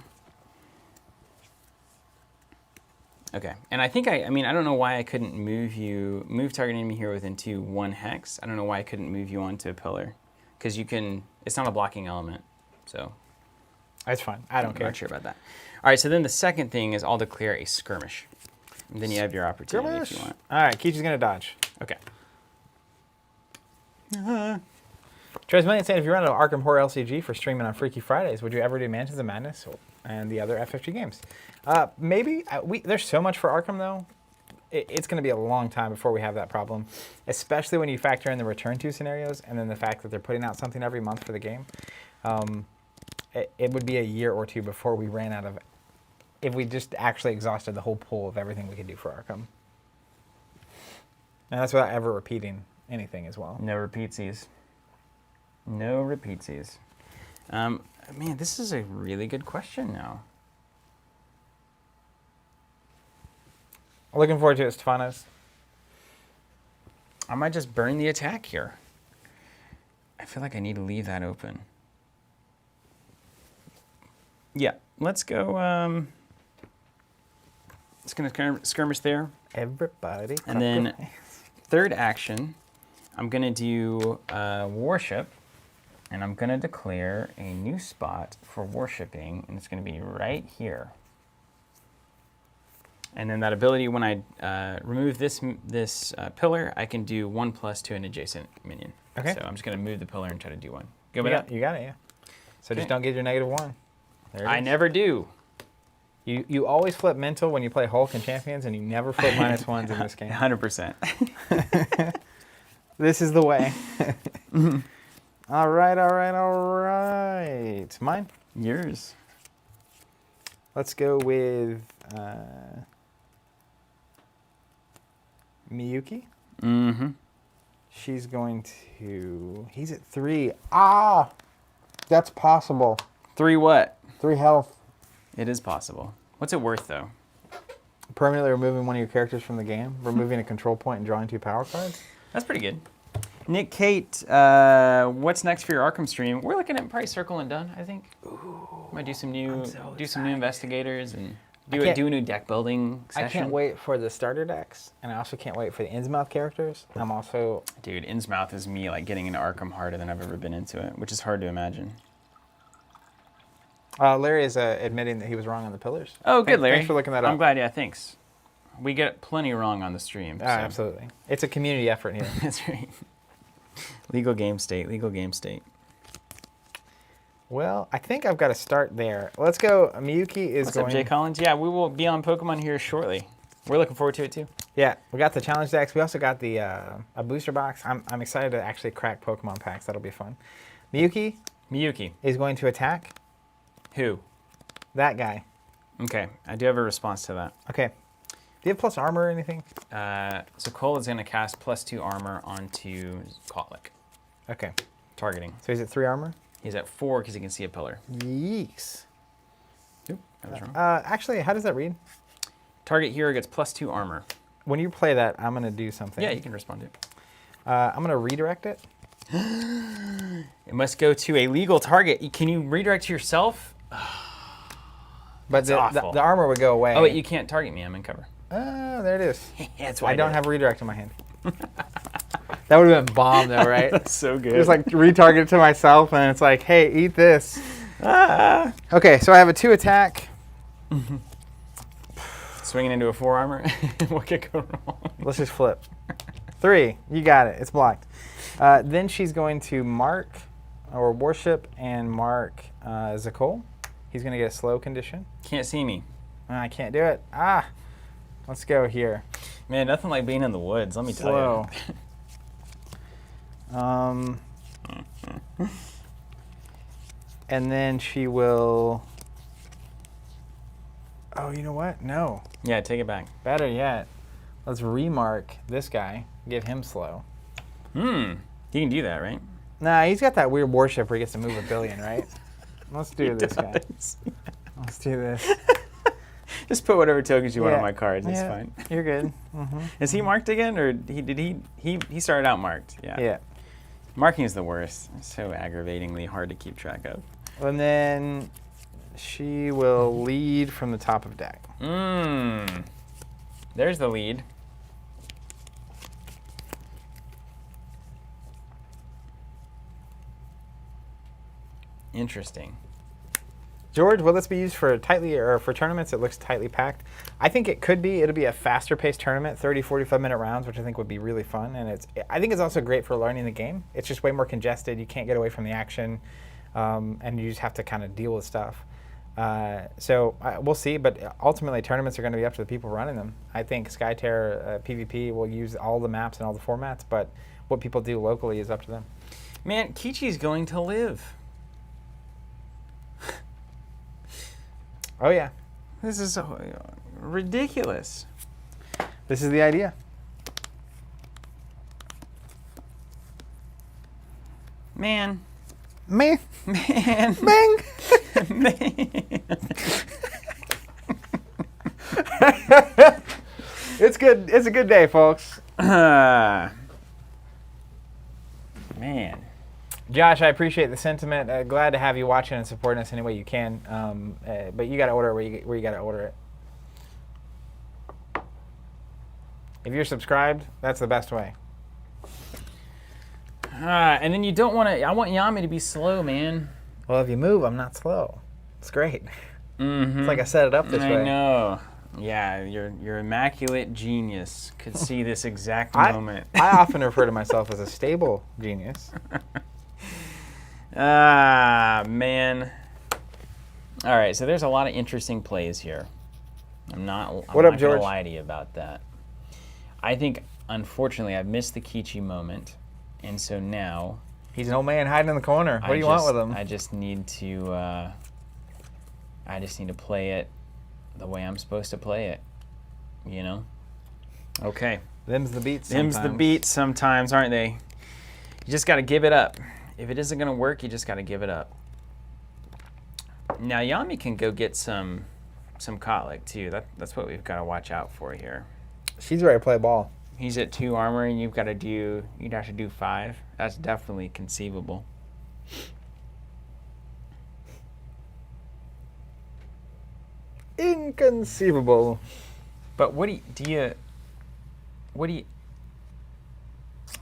Okay, and I think I don't know why I couldn't move target enemy here within 1 hex. I don't know why I couldn't move you onto a pillar, because it's not a blocking element, so. That's fine, I don't care. I'm not sure about that. All right, so then the second thing is I'll declare a skirmish. And then you have your opportunity if you want. All right, Keechu's gonna dodge. Okay. Tresmillion saying, if you run an Arkham Horror LCG for streaming on Freaky Fridays, would you ever do Mansions of Madness and the other FFG games? Maybe. There's so much for Arkham, though. It's going to be a long time before we have that problem, especially when you factor in the return to scenarios and then the fact that they're putting out something every month for the game. It would be a year or two before we ran out of, if we just actually exhausted the whole pool of everything we could do for Arkham. And that's without ever repeating anything as well. No repeatsies. No repeatsies. Man, this is a really good question now. Looking forward to it, Stefanos. I might just burn the attack here. I feel like I need to leave that open. Yeah, let's go. It's going to skirmish there. Everybody. And then third action, I'm going to do worship. And I'm going to declare a new spot for worshiping. And it's going to be right here. And then that ability, when I remove this pillar, I can do 1+ to an adjacent minion. Okay. So I'm just going to move the pillar and try to do 1. Good with that? You got it, yeah. So Okay. just don't get your -1. There it I is. never do. You always flip mental when you play Hulk and Champions, and you never flip -1s in this game. 100%. This is the way. All right. Mine? Yours. Let's go with Miyuki. Mm-hmm. She's going to... He's at 3. Ah! That's possible. 3 what? 3 health. It is possible. What's it worth, though? Permanently removing one of your characters from the game, removing a control point, and drawing 2 power cards. That's pretty good. Nick, Kate, what's next for your Arkham stream? We're looking at probably Circle and Done, I think. Ooh, might do some new investigators and do a new deck building session. I can't wait for the starter decks, and I also can't wait for the Innsmouth characters. I'm also... Dude, Innsmouth is me like getting into Arkham harder than I've ever been into it, which is hard to imagine. Larry is admitting that he was wrong on the pillars. Oh, good, Larry. Thanks for looking that up. I'm glad, yeah, thanks. We get plenty wrong on the stream. So. Absolutely. It's a community effort here. That's right. Legal game state, legal game state. Well, I think I've got to start there. Let's go. Miyuki is What's going... up, Jay Collins? Yeah, we will be on Pokemon here shortly. We're looking forward to it, too. Yeah, we got the challenge decks. We also got the a booster box. I'm excited to actually crack Pokemon packs. That'll be fun. Miyuki is going to attack Who? that guy. Okay, I do have a response to that. Okay. Do you have plus armor or anything? So Cole is going to cast +2 armor onto Kotlik. Okay. Targeting. So he's at 3 armor? He's at 4 because he can see a pillar. Yeeks. Oop, that was wrong. Actually, how does that read? Target hero gets +2 armor. When you play that, I'm going to do something. Yeah, you can respond to it. I'm going to redirect it. It must go to a legal target. Can you redirect to yourself? But the armor would go away. Oh, wait, you can't target me. I'm in cover. Oh, there it is. That's why I don't have redirect in my hand. That would have been bomb, though, right? That's so good. Just like retarget it to myself, and it's like, hey, eat this. Okay, so I have a 2 attack. Swinging into a 4 armor. What could go wrong? Let's just flip. 3. You got it. It's blocked. Then she's going to mark or worship and mark Zakol. He's going to get a slow condition. Can't see me. I can't do it. Let's go here. Man, nothing like being in the woods, let me tell Slow. you. And then she will... Oh, you know what? No. Yeah, take it back. Better yet, let's remark this guy. Give him slow. You can do that, right? Nah, he's got that weird warship where he gets to move a billion, right? Let's do this guy. Let's do this. Just put whatever tokens you want on my cards. It's fine. You're good. Is he marked again, or he started out marked? Yeah. Yeah. Marking is the worst. It's so aggravatingly hard to keep track of. And then she will lead from the top of deck. There's the lead. Interesting. George, will this be used for for tournaments? It looks tightly packed. I think it could be. It'll be a faster paced tournament, 30, 45-minute rounds, which I think would be really fun. And I think it's also great for learning the game. It's just way more congested. You can't get away from the action, and you just have to kind of deal with stuff. So we'll see, but ultimately tournaments are going to be up to the people running them. I think Skytear PvP will use all the maps and all the formats, but what people do locally is up to them. Man, Kichi's going to live. Oh yeah. This is so ridiculous. This is the idea. Man. Man. Man. Bang. Man. It's good. It's a good day, folks. Man. Josh, I appreciate the sentiment. Glad to have you watching and supporting us any way you can. But you got to order it where you got to order it. If you're subscribed, that's the best way. And then you don't want to. I want Yami to be slow, man. Well, if you move, I'm not slow. It's great. It's like I set it up this way. I know. Yeah, your immaculate genius could see this exact moment. I often refer to myself as a stable genius. Man. All right, so there's a lot of interesting plays here. I'm not George? Gonna lie to you about that. I think, unfortunately, I've missed the Kichi moment, and so now he's an old man hiding in the corner. What do you want with him? I just need to play it the way I'm supposed to play it. You know? Okay. Them's the beats sometimes. Them's the beats sometimes, aren't they? You just got to give it up. If it isn't going to work, you just got to give it up. Now, Yami can go get some Kotlik, too. That's what we've got to watch out for here. She's ready to play ball. He's at 2 armor, and you'd have to do 5. That's definitely conceivable. Inconceivable. But what do you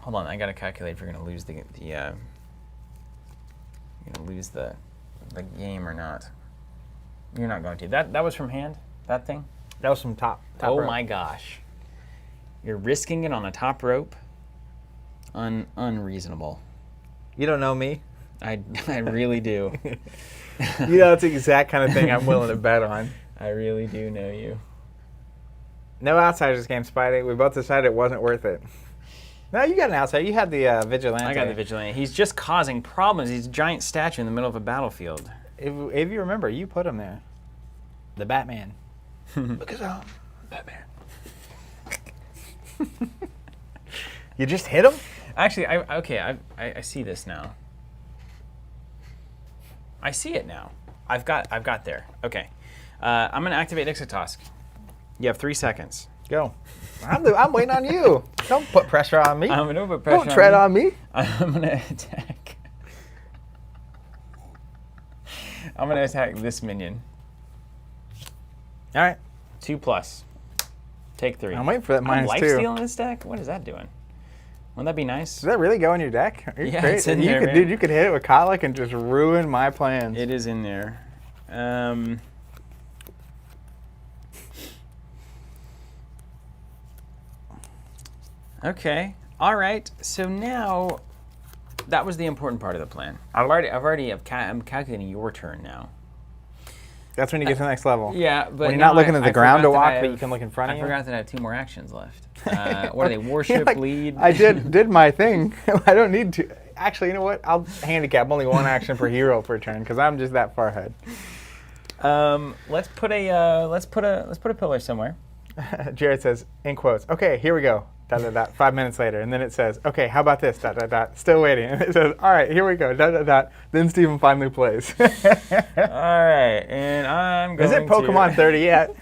hold on, I gotta calculate if you're gonna lose the game or not. You're not going to. That was from hand, that thing? That was from top Oh rope. my gosh. You're risking it on a top rope? Unreasonable. You don't know me. I really do. You know, it's the exact kind of thing I'm willing to bet on. I really do know you. No outsiders game, Spidey. We both decided it wasn't worth it. No, you got an outsider. You had the Vigilante. I got the Vigilante. He's just causing problems. He's a giant statue in the middle of a battlefield. If you remember, you put him there. The Batman. Because I'm Batman. You just hit him? Actually, I see this now. I see it now. I've got there. Okay. I'm gonna activate Ixotosk. You have 3 seconds. Go. I'm waiting on you. Don't put pressure on me. I'm gonna put pressure Don't tread on me. I'm gonna attack. I'm gonna attack this minion. All right. 2+. Take 3. I'm waiting for that I'm -2. lifesteal in this deck? What is that doing? Wouldn't that be nice? Does that really go in your deck? Are you Yeah, crazy? it's in there, man. Dude, you could hit it with Kotlik and just ruin my plans. It is in there. Okay. All right. So now, that was the important part of the plan. I'm calculating your turn now. That's when you get to the next level. Yeah, but when you're now not looking at the ground to forgot that walk, but you can look in front of I you. forgot that I have 2 more actions left. What are they? Worship, Like, lead. I did my thing. I don't need to. Actually, you know what? I'll handicap only 1 action per hero per turn because I'm just that far ahead. Let's put a pillar somewhere. Jared says in quotes, "Okay, here we go." ... 5 minutes later, and then it says, "Okay, how about this?" ... Still waiting, and it says, "All right, here we go." ... Then Steven finally plays. All right, and I'm going. Is it Pokemon 30 yet?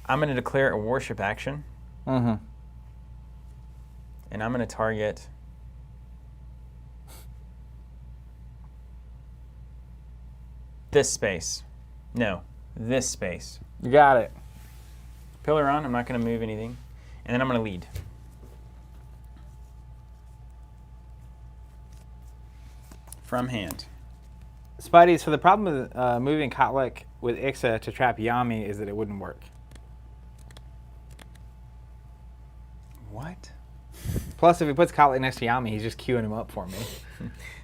I'm going to declare a worship action. Mm-hmm. And I'm going to target this space. No, this space. You got it. Pillar on, I'm not going to move anything. And then I'm going to lead. From hand. Spidey, so the problem with moving Kotlik with Ixa to trap Yami is that it wouldn't work. What? Plus, if he puts Kotlik next to Yami, he's just queuing him up for me.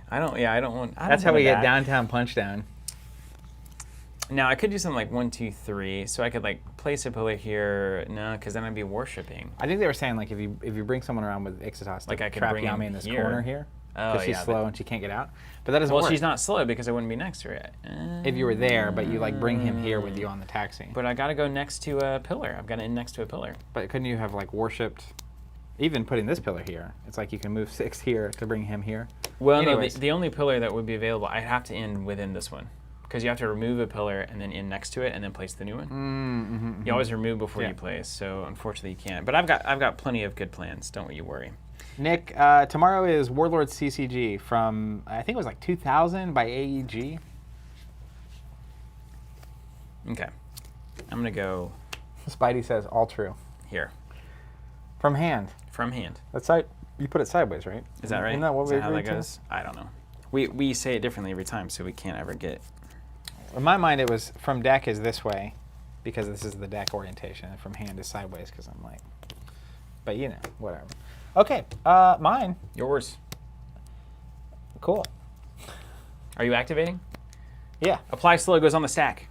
I don't want. That's how we get downtown punchdown. Now I could do something like 1, 2, 3, so I could like place a pillar here. No, because then I'd be worshiping. I think they were saying like if you bring someone around with Ixatos, Like I could trap bring Yami him in this here. corner here because Oh, she's yeah, slow and she can't get out. But that doesn't work. Well, she's not slow because I wouldn't be next to her. If you were there, but you like bring him here with you on the taxi. But I got to go next to a pillar. I've got to end next to a pillar. But couldn't you have like worshipped? Even putting this pillar here, it's like you can move 6 here to bring him here. Well, Anyways. no, the only pillar that would be available, I'd have to end within this one. Because you have to remove a pillar and then end next to it and then place the new one. Mm-hmm. You always remove before you place, so unfortunately you can't. But I've got plenty of good plans. Don't you worry. Nick, tomorrow is Warlord CCG from I think it was like 2000 by AEG. Okay, I'm gonna go Spidey says all true. here From hand. from hand. That's you put it sideways, right? Is that right? Isn't that what Is we that how that agreed to? goes? I don't know. We say it differently every time, so we can't ever get. In my mind, it was from deck is this way, because this is the deck orientation, and from hand is sideways, because I'm like, but you know, whatever. Okay, mine. Yours. Cool. Are you activating? Yeah. Apply slow goes on the stack.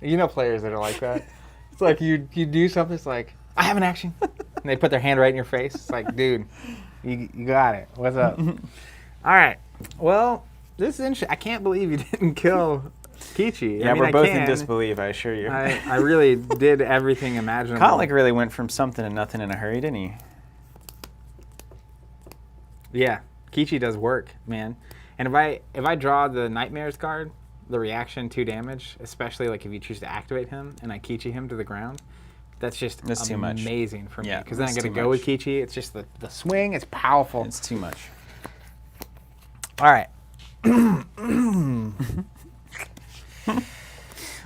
You know players that are like that. It's like you do something, it's like, I have an action. And they put their hand right in your face. It's like, dude, you got it. What's up? All right. Well, this is interesting. I can't believe you didn't kill Kichi. Yeah, I mean, we're I both can. in disbelief, I assure you. I really did everything imaginable. Kotlik really went from something to nothing in a hurry, didn't he? Yeah, Kichi does work, man. And if I draw the Nightmares card, the reaction 2 damage, especially like if you choose to activate him and I Kichi him to the ground, that's just too much. amazing for me. Yeah, Because then I that's get to too go with much. Kichi. It's just the swing. It's powerful. It's too much. All right.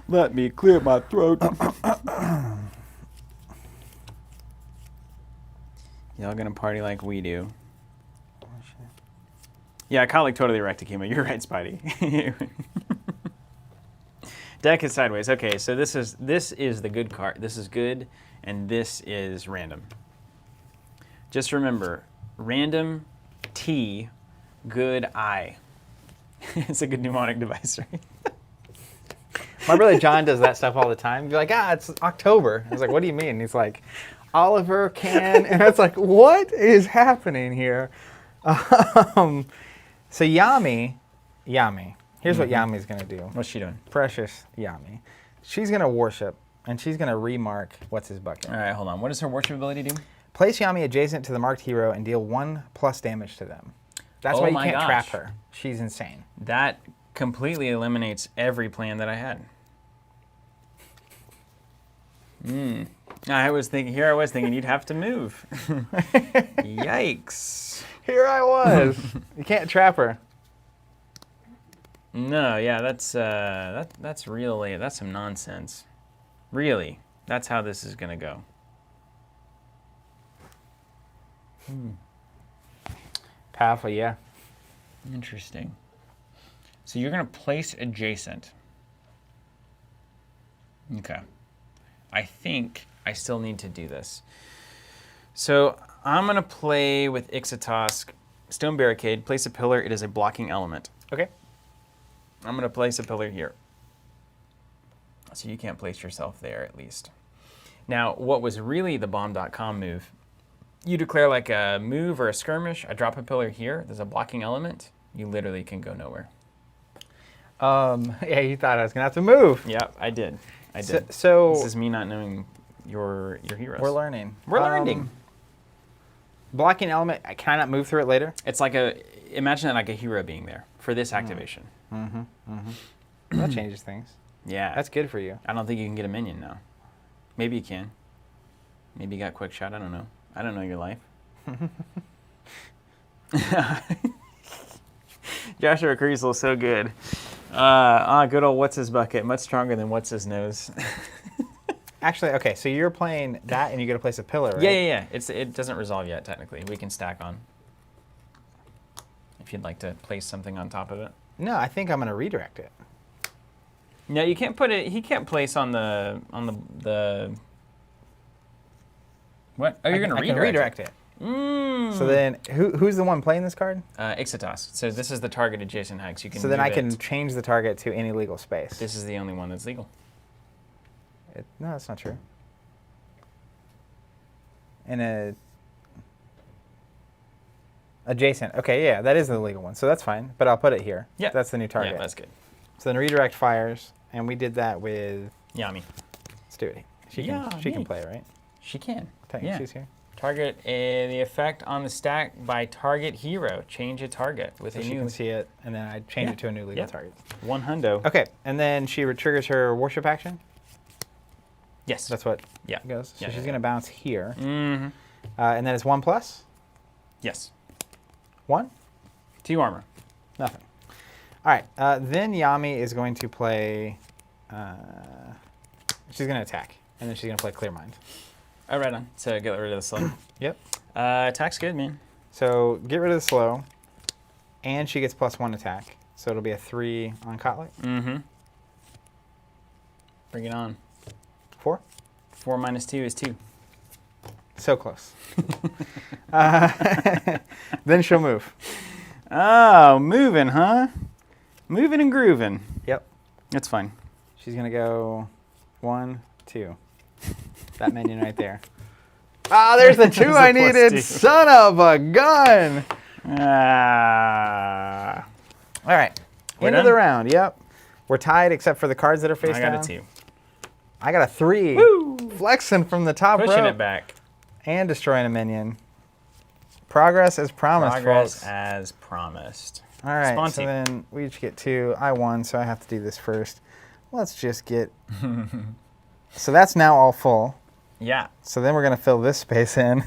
Let me clear my throat. Y'all gonna party like we do. Yeah, Kotlik totally wrecked Akima. You're right, Spidey. Deck is sideways. Okay, so this is the good card. This is good, and this is random. Just remember, random T, good I. It's a good mnemonic device, right? My brother John does that stuff all the time. He'd be like, it's October. I was like, what do you mean? And he's like, Oliver can. And it's like, what is happening here? So Yami, here's what Yami's going to do. What's she doing? Precious Yami. She's going to worship, and she's going to remark what's his bucket. All right, hold on. What does her worship ability do? Place Yami adjacent to the marked hero and deal 1+ damage to them. That's Oh why you my can't gosh. trap her. She's insane. That completely eliminates every plan that I had. I was thinking you'd have to move. Yikes. Here I was. You can't trap her. No, yeah, that's really, that's some nonsense. Really, that's how this is gonna go. Powerful, yeah. Interesting. So you're gonna place adjacent. Okay. I think I still need to do this. So I'm gonna play with Ixatosk stone barricade, place a pillar. It is a blocking element. Okay. I'm going to place a pillar here. So you can't place yourself there, at least. Now, what was really the bomb.com move, you declare like a move or a skirmish. I drop a pillar here. There's a blocking element. You literally can go nowhere. Yeah, you thought I was going to have to move. Yep, I did. I did. So this is me not knowing your heroes. we're learning. We're learning. Blocking element, can I not move through it later? It's like imagine it like a hero being there for this activation. That changes things. Yeah. That's good for you. I don't think you can get a minion now. Maybe you can. Maybe you got quick shot. I don't know. I don't know your life. Joshua Creasel, so good. Good old what's his bucket. Much stronger than what's his nose. Actually, okay, so you're playing that and you get to place a pillar, right? Yeah. It doesn't resolve yet, technically. We can stack on. If you'd like to place something on top of it. No, I think I'm going to redirect it. No, you can't put it. He can't place on the. What? Oh, you're going to redirect it. So then, who's the one playing this card? Ixitas. So this is the target adjacent hex. You can. So then I can it. change the target to any legal space. This is the only one that's legal. No, that's not true. In a adjacent. Okay, yeah, that is the legal one. So that's fine. But I'll put it here. Yeah. That's the new target. Yeah, that's good. So then redirect fires, and we did that with Yami. Let's do it. She can play, right? She can. Technically, she's here. Target the effect on the stack by target hero. Change a target with a She new. can see it, and then I change it to a new legal target. 100. Okay, and then she triggers her worship action. Yes. That's what goes. So she's going to bounce here. Mm-hmm. And then it's 1+. Yes. 1? 2 armor. Nothing. All right. Then Yami is going to play. She's going to attack, and then she's going to play Clear Mind. Oh, right on. So get rid of the slow. Yep. Attack's good, man. So get rid of the slow, and she gets +1 attack. So it'll be a 3 on Kotlik. Mm-hmm. Bring it on. 4? 4 minus 2 is 2. So close. Then she'll move. Oh, moving, huh? Moving and grooving. Yep. That's fine. She's going to go 1, 2. That minion right there. Ah, there's the 2 I needed. +2. Son of a gun. All right. We're End done? of the round. Yep. We're tied except for the cards that are face down. I got a 2. I got a 3. Woo! Flexing from the top Pushing rope. it back. And destroying a minion. Progress as promised, Progress folks. as promised. All right, Spawn so team. then we each get 2. I won, so I have to do this first. Let's just get... So that's now all full. Yeah. So then we're going to fill this space in.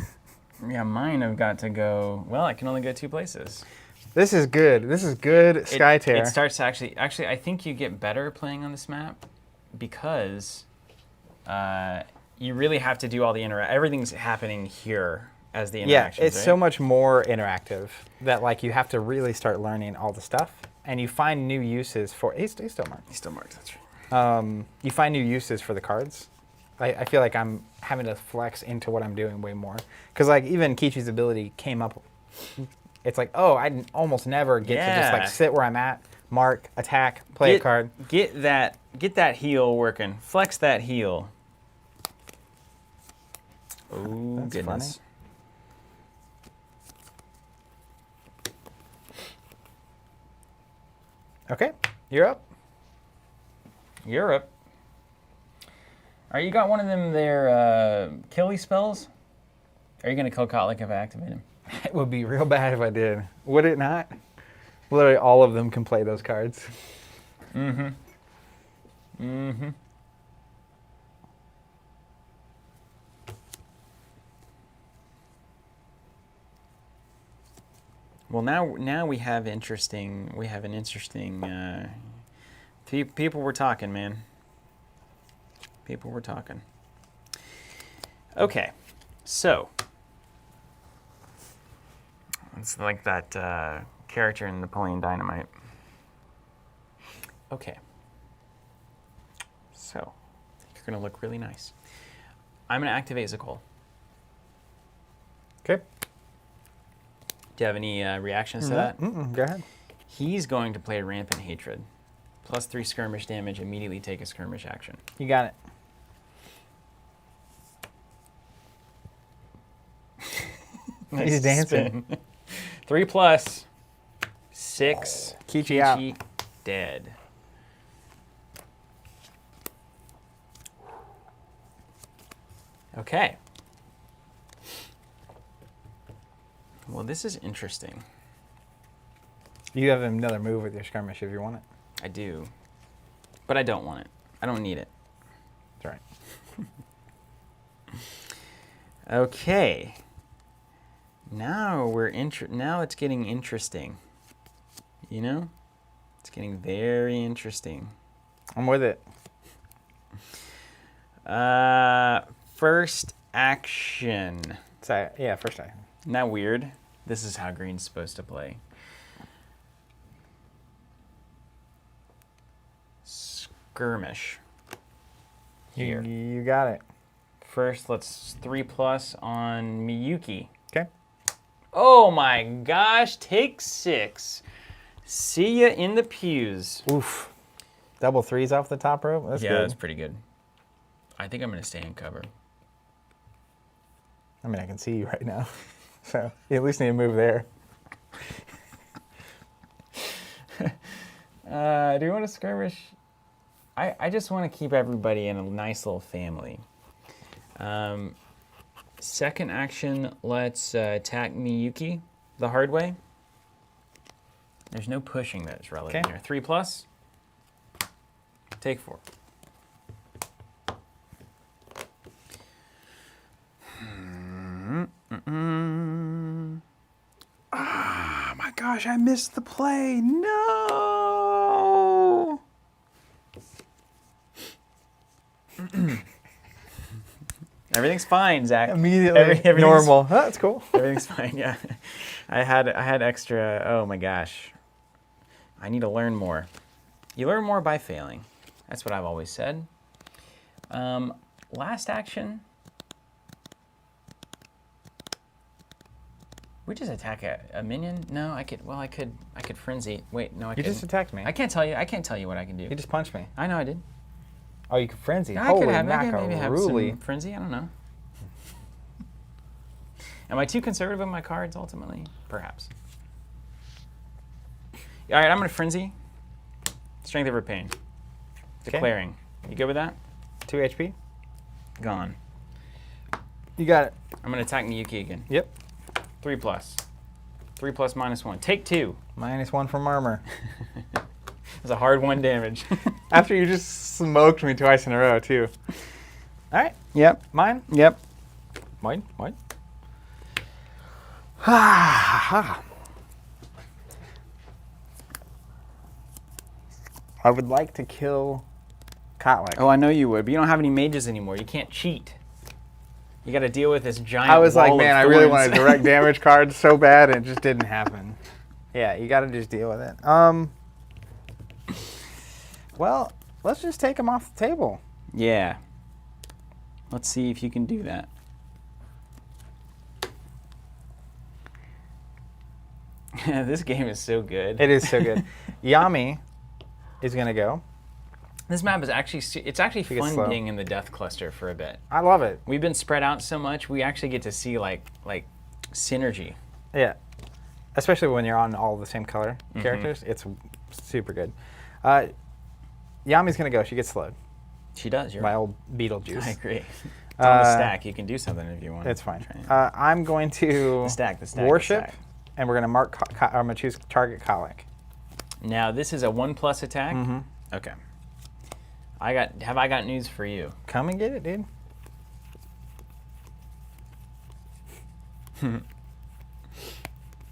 Yeah, mine have got to go... Well, I can only go 2 places. This is good. This is good Skytear. It starts to actually... Actually, I think you get better playing on this map because you really have to do all the everything's happening here as the interactions, Yeah, it's right? so much more interactive that like you have to really start learning all the stuff, and you find new uses for. He's still marked. He's still marked. That's right. You find new uses for the cards. I feel like I'm having to flex into what I'm doing way more because like even Kichi's ability came up. It's like, oh, I almost never get to just like sit where I'm at, mark, attack, play a card. Get that heal working. Flex that heal. Oh, That's goodness. funny. Okay, you're up. You're up. All right, you got one of them there killy spells? Are you going to kill Kotlik if I activate him? It would be real bad if I did. Would it not? Literally all of them can play those cards. Mm-hmm. Mm-hmm. Well, now we have an interesting people were talking, man. People were talking. Okay, so it's like that character in Napoleon Dynamite. Okay, so you're gonna look really nice. I'm gonna activate Zakol. Okay. Do you have any reactions to that? Go ahead. He's going to play Rampant Hatred. +3 skirmish damage, immediately take a skirmish action. You got it. Nice He's dancing. spin. 3+. 6. Kichi out. Dead. Okay. Well, this is interesting. You have another move with your skirmish if you want it. I do. But I don't want it. I don't need it. That's right. Okay. Now now it's getting interesting. You know? It's getting very interesting. I'm with it. First action. So, yeah, first action. Isn't that weird? This is how green's supposed to play. Skirmish. Here. You got it. First, let's 3+ on Miyuki. Okay. Oh my gosh, take 6. See ya in the pews. Oof. Double threes off the top rope? That's Yeah, good. that's pretty good. I think I'm going to stay in cover. I mean, I can see you right now. So you at least need to move there. Do you want to skirmish? I just want to keep everybody in a nice little family. Second action, let's attack Miyuki the hard way. There's no pushing that's relevant here. 3+. Take 4. Ah, my gosh, I missed the play. No. Everything's fine, Zach. Immediately Everything's- normal. Oh, that's cool. Everything's fine. Yeah, I had extra. Oh my gosh, I need to learn more. You learn more by failing. That's what I've always said. Last action. We just attack a minion? No, I could. Well, I could frenzy. Wait, no, I You couldn't. just attacked me. I can't tell you. I can't tell you what I can do. You just punched me. I know I did. Oh, you could frenzy. I Holy could maybe have macaroni. some frenzy. I don't know. Am I too conservative with my cards ultimately? Perhaps. All right, I'm gonna frenzy. Strength of Repain. Declaring. You good with that? 2 HP. Gone. You got it. I'm gonna attack Miyuki again. Yep. 3+. 3+ -1. Take 2. -1 from armor. That's a hard 1 damage. After you just smoked me twice in a row, too. All right. Yep. Mine? Yep. Mine? I would like to kill Kotlik. Oh, I know you would, but you don't have any mages anymore. You can't cheat. You got to deal with this giant I was like, wall man, of I really thorns. wanted direct damage cards so bad, and it just didn't happen. Yeah, you got to just deal with it. Well, let's just take them off the table. Yeah. Let's see if you can do that. This game is so good. It is so good. Yami is going to go. This map is actually, it's actually It gets fun slow. being in the death cluster for a bit. I love it. We've been spread out so much, we actually get to see like synergy. Yeah. Especially when you're on all the same color characters. It's super good. Yami's going to go. She gets slowed. She does. You're My old Beetlejuice. I agree. It's on the stack. You can do something if you want. It's fine. Try it. I'm going to the stack. worship, The stack. and we're going to mark. I'm going to choose target Kotlik. Now this is a 1+ attack. Mm-hmm. Okay. Have I got news for you? Come and get it, dude. All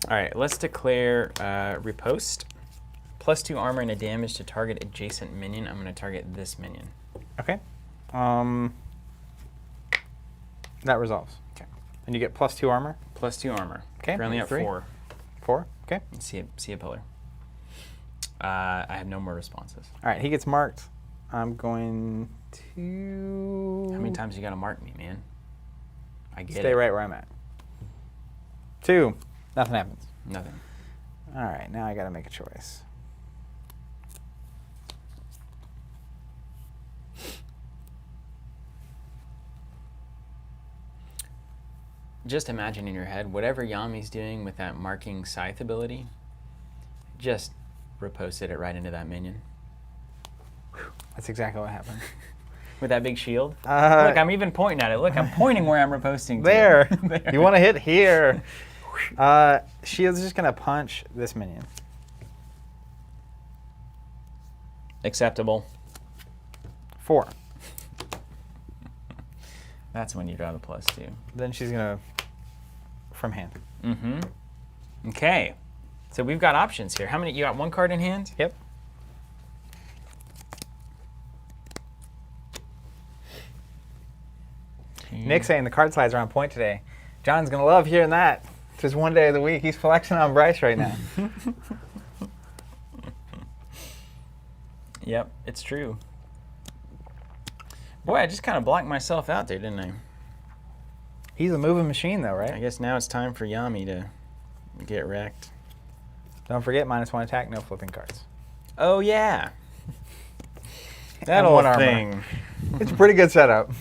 right, let's declare riposte. +2 armor and a damage to target adjacent minion. I'm going to target this minion. Okay. That resolves. Okay. And you get +2 armor. +2 armor. Okay. Currently at 3. 4. 4. Okay. See a pillar. I have no more responses. All right. He gets marked. I'm going to. How many times you got to mark me, man? I get Stay it. right where I'm at. 2. Nothing happens. Nothing. All right, now I got to make a choice. Just imagine in your head, whatever Yami's doing with that marking scythe ability, just reposted it right into that minion. That's exactly what happened. With that big shield. Look, I'm even pointing at it. Look, I'm pointing where I'm reposting to. There. There. You want to hit here. Shield's just going to punch this minion. Acceptable. 4. That's when you draw the +2. Then she's going to, from hand. Mm-hmm. Okay. So we've got options here. How many? You got 1 card in hand? Yep. Nick's saying the card slides are on point today. John's going to love hearing that. It's just one day of the week. He's flexing on Bryce right now. Yep, it's true. Boy, I just kind of blocked myself out there, didn't I? He's a moving machine, though, I right? guess now it's time for Yami to get wrecked. Don't forget, -1 attack, no flipping cards. Oh, yeah. That And old 1 armor. thing. It's a pretty good setup.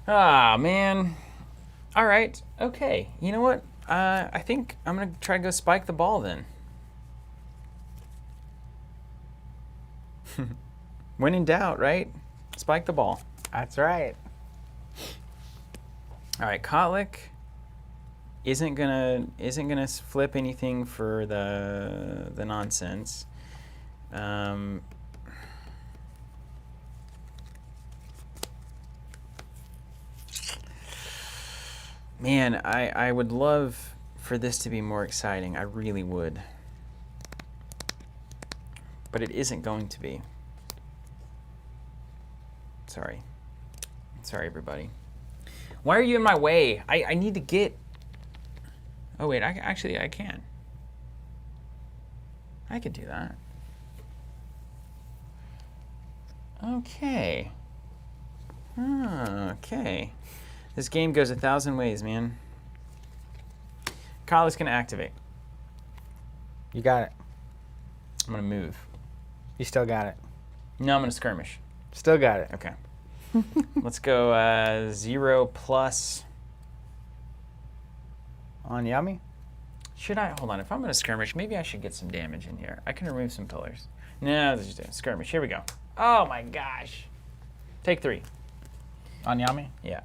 Ah, man. All right. Okay. You know what? I think I'm going to try to go spike the ball then. When in doubt, right? Spike the ball. That's right. All right, Kotlik isn't gonna flip anything for the nonsense. Man, I would love for this to be more exciting. I really would. But it isn't going to be. Sorry. Sorry, everybody. Why are you in my way? I need to get... Oh, wait. Actually, I can. I could do that. Okay. Okay. This game goes 1,000 ways, man. Kyle is going to activate. You got it. I'm going to move. You still got it. No, I'm going to skirmish. Still got it. Okay. Let's go 0+. On Yami? Should I? Hold on. If I'm going to skirmish, maybe I should get some damage in here. I can remove some pillars. No, let's just do it. Skirmish. Here we go. Oh, my gosh. Take 3. On Yami? Yeah.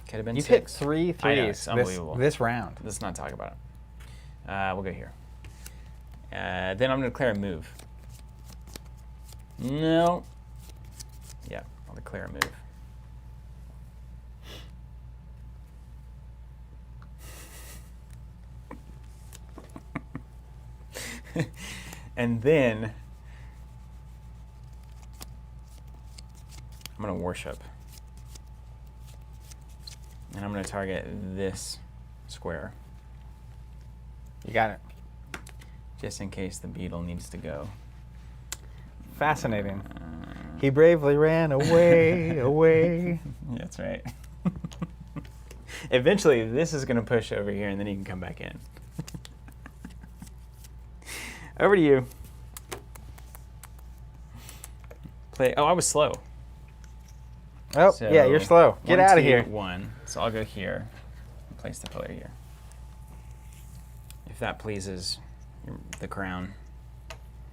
Could have been You've 6. hit 3 I know, threes it's unbelievable. this round. Let's not talk about it. We'll go here. Then I'm going to declare a move. No. Yeah, I'll declare a move. And then I'm going to worship. And I'm going to target this square. You got it. Just in case the beetle needs to go. Fascinating. He bravely ran away, away. That's right. Eventually, this is going to push over here, and then he can come back in. Over to you. Play. Oh, I was slow. Oh, So, yeah, you're slow. Get 1, out of 2, here. 1. So I'll go here and place the pillar here. If that pleases the crown.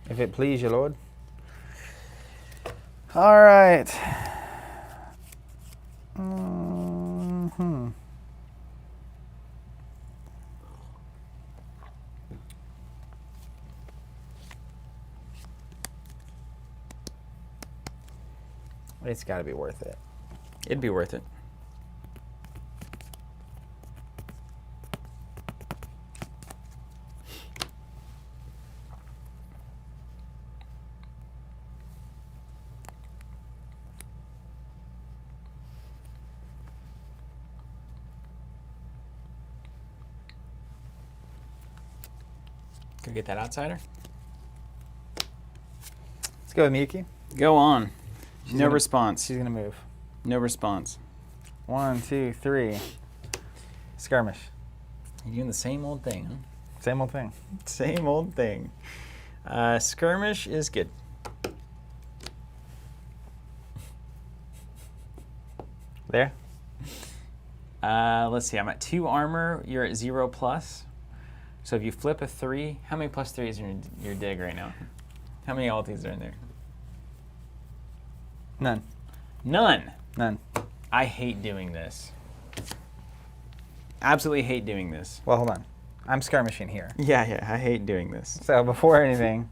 If it please you, Lord. All right. Mm-hmm. It's got to be worth it. It'd be worth it. Go get that outsider. Let's go with Miyuki. Go on. No gonna- response. She's going to move. No response. 1, 2, 3. Skirmish. You're doing the same old thing, huh? Same old thing. Same old thing. Skirmish is good. There. Let's see. I'm at 2 armor. You're at 0 plus. So if you flip a 3, how many plus 3s are in your dig right now? How many alties are in there? None. None. None. I hate doing this. Absolutely hate doing this. Well, hold on. I'm skirmishing here. Yeah, I hate doing this. So before anything,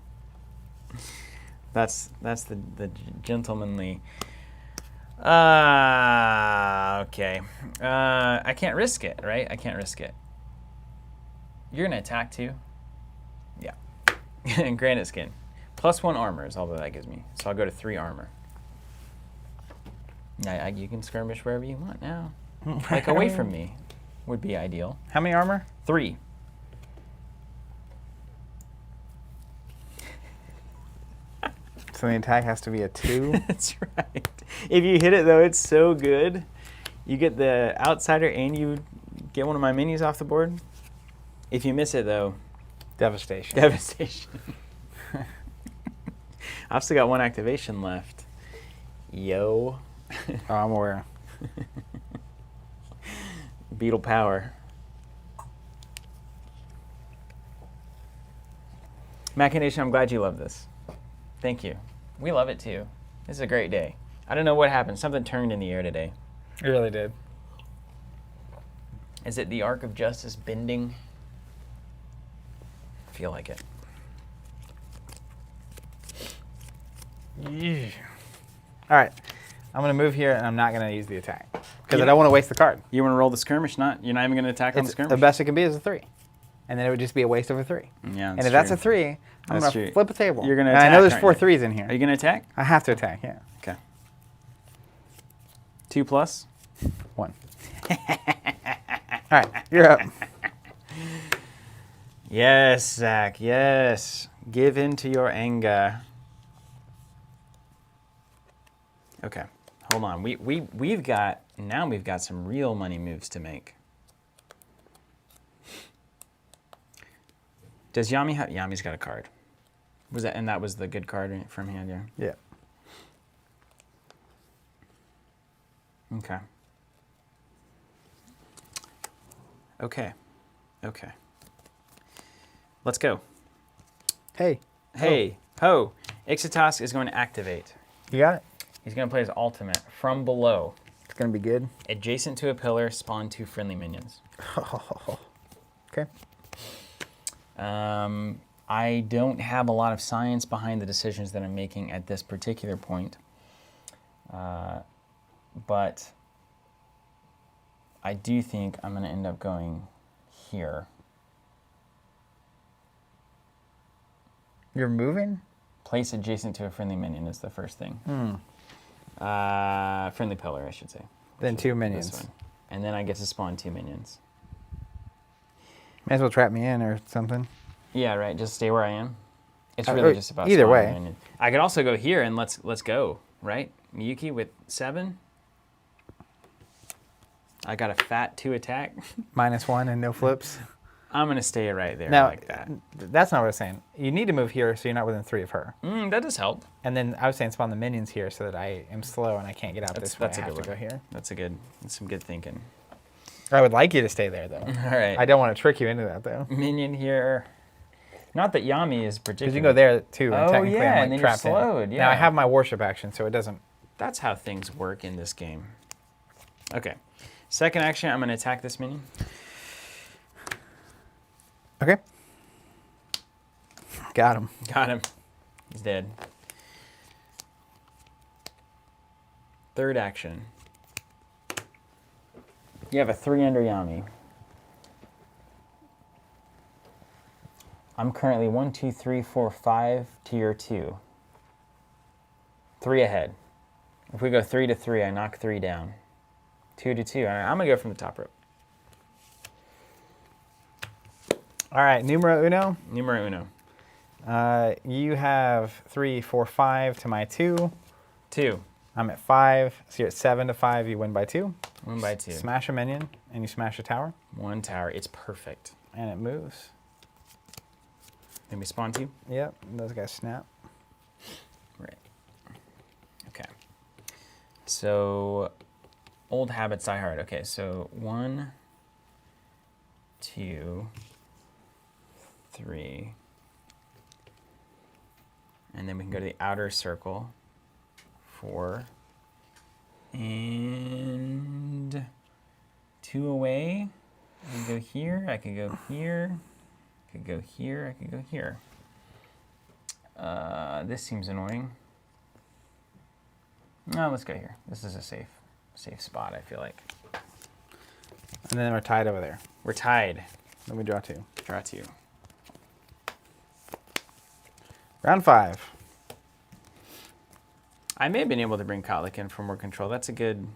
That's the gentlemanly. Okay. I can't risk it, right? I can't risk it. You're gonna attack too. Yeah. And granite skin. +1 armor is all that gives me. So I'll go to 3 armor. Now you can skirmish wherever you want now. Like away from me would be ideal. how many armor? 3. So the attack has to be a 2. That's right. If you hit it though, it's so good. You get the outsider and you get one of my minis off the board. If you miss it though, Devastation. devastation. I've still got 1 activation left. Yo. Oh, I'm aware. Beetle power. Machination, I'm glad you love this. Thank you. We love it too. This is a great day. I don't know what happened. Something turned in the air today. It really did. Is it the arc of justice bending? I feel like it. Yeah. All right. I'm going to move here, and I'm not going to use the attack. Because I Yeah. don't want to waste the card. You want to roll the skirmish? You're not even going to attack on the It's, skirmish? the best it can be is a 3. And then it would just be a waste of a 3. Yeah, And if that's a 3, I'm That's going true. to flip a table. You're gonna and I know attack, there's aren't 4 you? 3s in here. Are you going to attack? I have to attack, yeah. Okay. 2 plus? 1. All right, you're up. Yes, Zach, yes. Give in to your anger. Okay, hold on. We've got some real money moves to make. Does Yami have? Yami's got a card. That was the good card from hand, yeah. Yeah. Okay. Okay. Let's go. Hey. Hey, ho. Ixatos is going to activate. You got it? He's going to play his ultimate from below. It's going to be good. Adjacent to a pillar, spawn 2 friendly minions. Okay. I don't have a lot of science behind the decisions that I'm making at this particular point. But I do think I'm going to end up going here. You're moving? Place adjacent to a friendly minion is the first thing. Friendly pillar, I should say. Then 2 This minions. one. And then I get to spawn 2 minions. May as well trap me in or something. Yeah, right. Just stay where I am. It's really just about either spawning way. minions. I could also go here and let's go, right? Miyuki with 7. I got a fat 2 attack. -1 and no flips. I'm gonna stay right there Now, like that. that's not what I was saying. You need to move here so you're not within 3 of her. That does help. And then I was saying spawn the minions here so that I am slow and I can't get out this way. That's I a have good to one. go here. That's some good thinking. I would like you to stay there, though. All right. I don't want to trick you into that, though. Minion here. Not that Yami is Because particularly. you can go there, too, and Oh, technically yeah, I'm and then like you're trapped slowed, in. Now, I yeah. have my worship action, so it doesn't... That's how things work in this game. Okay. Second action, I'm gonna attack this minion. Okay. Got him. Got him. He's dead. Third action. You have a 3 under Yami. I'm currently 1, 2, 3, 4, 5, tier 2. 3 ahead. If we go 3 to 3, I knock 3 down. 2 to 2. I'm gonna go from the top rope. All right, numero uno. Numero uno. You have 3, 4, 5 to my 2. 2. I'm at 5. So you're at 7 to 5. You win by 2. Win by 2. Smash a minion, and you smash a tower. 1 tower. It's perfect. And it moves. Then we spawn 2. Yep, and those guys snap. Right. Okay. So, old habits die hard. Okay, so 1, 2, 3. And then we can go to the outer circle. 4. And 2 away. I can go here. I can go here. I could go here. I could go here. This seems annoying. No, let's go here. This is a safe spot, I feel like. And then we're tied over there. We're tied. Then we draw 2. Draw 2. Round 5. I may have been able to bring Kotlik in for more control. That's a good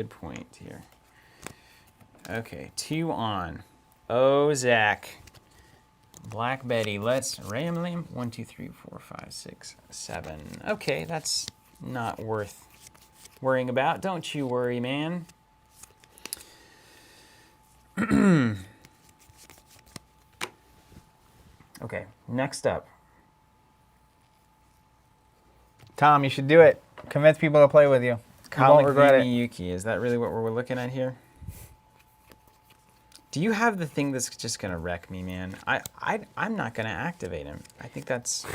point here. Okay, 2 on. Oh, Zach. Black Betty. Let's ram. 1, 2, 3, 4, 5, 6, 7. Okay, that's not worth worrying about. Don't you worry, man. Okay, next up. Tom, you should do it. Convince people to play with you. You won't regret it. Yuki. Is that really what we're looking at here? Do you have the thing that's just gonna wreck me, man? I'm not gonna activate him. I think that's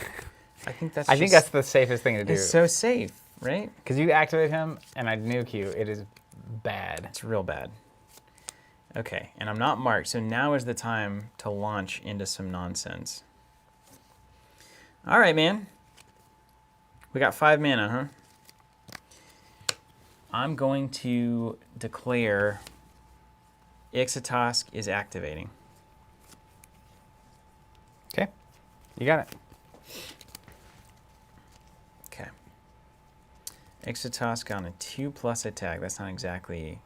the safest thing to do. It's so safe, right? Because you activate him and I nuke you, it is bad. It's real bad. Okay, and I'm not marked, so now is the time to launch into some nonsense. All right, man. We got 5 mana, huh? I'm going to declare Ixatosk is activating. Okay, you got it. Okay. Ixatosk on a 2+ attack. That's not exactly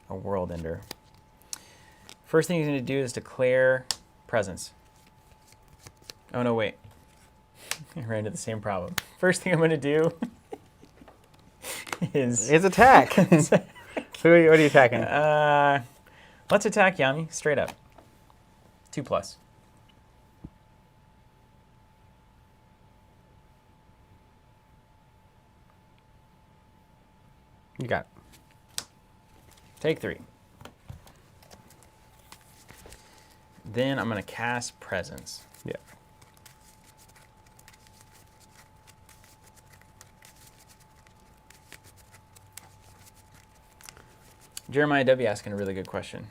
a world ender. First thing he's going to do is declare presence. Oh, no, wait. I ran into the same problem. First thing I'm going to do is... It's attack. What are you attacking? Let's attack Yami straight up. 2+. You got it. Take 3. Then I'm going to cast Presence. Yeah. Jeremiah W. asking a really good question.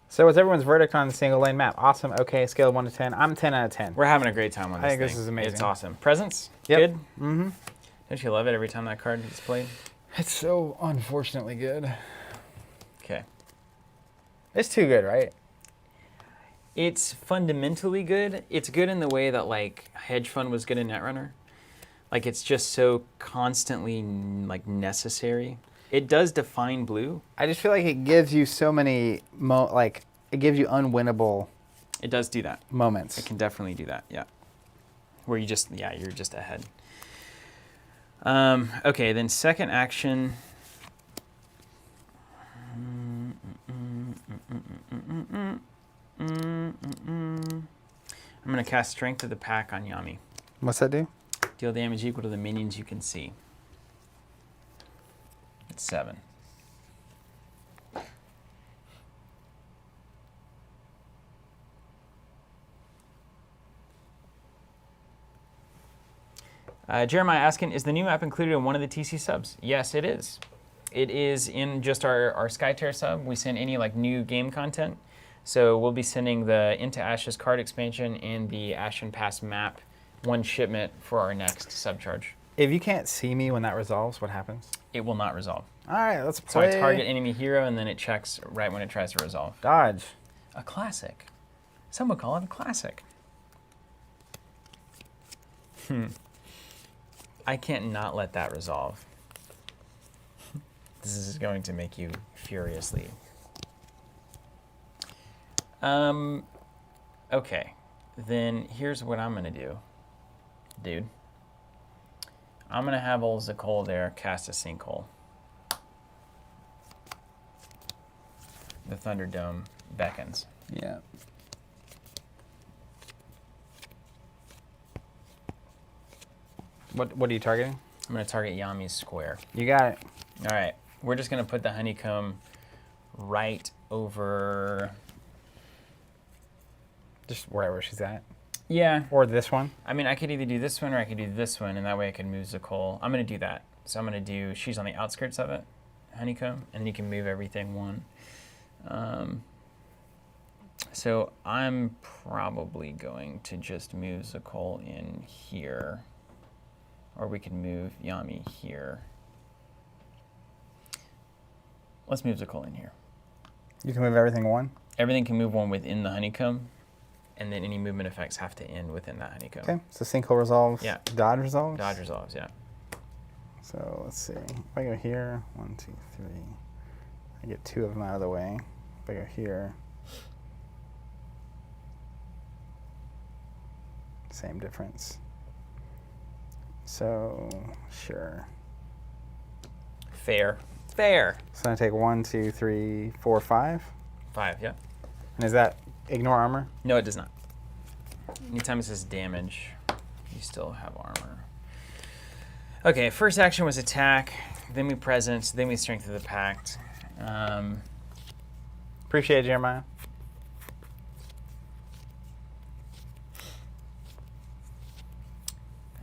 So what's everyone's verdict on the single lane map? Awesome, okay, scale of 1 to 10. I'm 10 out of 10. We're having a great time on this I think thing. this is amazing. It's awesome. Presence? Yep. Good? Mm-hmm. Don't you love it every time that card gets played? It's so unfortunately good. Okay. It's too good, right? It's fundamentally good. It's good in the way that, like, Hedge Fund was good in Netrunner. Like, it's just so constantly, like, necessary. It does define blue. I just feel like it gives you so many, it gives you unwinnable It does do that. moments. It can definitely do that, yeah. Where you just, yeah, you're just ahead. Okay, then second action. I'm going to cast Strength of the Pack on Yami. What's that do? Deal damage equal to the minions you can see. It's 7. Jeremiah asking, is the new map included in one of the TC subs? Yes, it is. It is in just our Skytear sub. We send any like new game content. So we'll be sending the Into Ashes card expansion and the Ashen Pass map, one shipment for our next subcharge. If you can't see me when that resolves, what happens? It will not resolve. All right, let's So play. I target enemy hero and then it checks right when it tries to resolve. Dodge. A classic. Some would call it a classic. I can't not let that resolve. This is going to make you furiously. Okay, then here's what I'm gonna do, dude. I'm going to have old Zakol there cast a Sinkhole. The Thunderdome beckons. Yeah. What are you targeting? I'm going to target Yami's square. You got it. All right. We're just going to put the honeycomb right over... Just wherever she's at. Yeah. Or this one. I mean, I could either do this one or I could do this one, and that way I could move Zakol. I'm going to do that. So I'm going to do... She's on the outskirts of it, honeycomb, and you can move everything one. So I'm probably going to just move Zakol in here. Or we can move Yami here. Let's move Zakol in here. You can move everything one? Everything can move one within the honeycomb, and then any movement effects have to end within that honeycomb. Okay, so Sinkhole resolves. Yeah. Dodge resolves? Dodge resolves, yeah. So let's see. If I go here, 1, 2, 3. I get 2 of them out of the way. If I go here, same difference. So, sure. Fair. Fair. So I take 1, 2, 3, 4, 5. 5, yeah. And is that ignore armor? No, it does not. Anytime it says damage, you still have armor. Okay, first action was attack, then we presence, then we strength of the pact. Appreciate it, Jeremiah.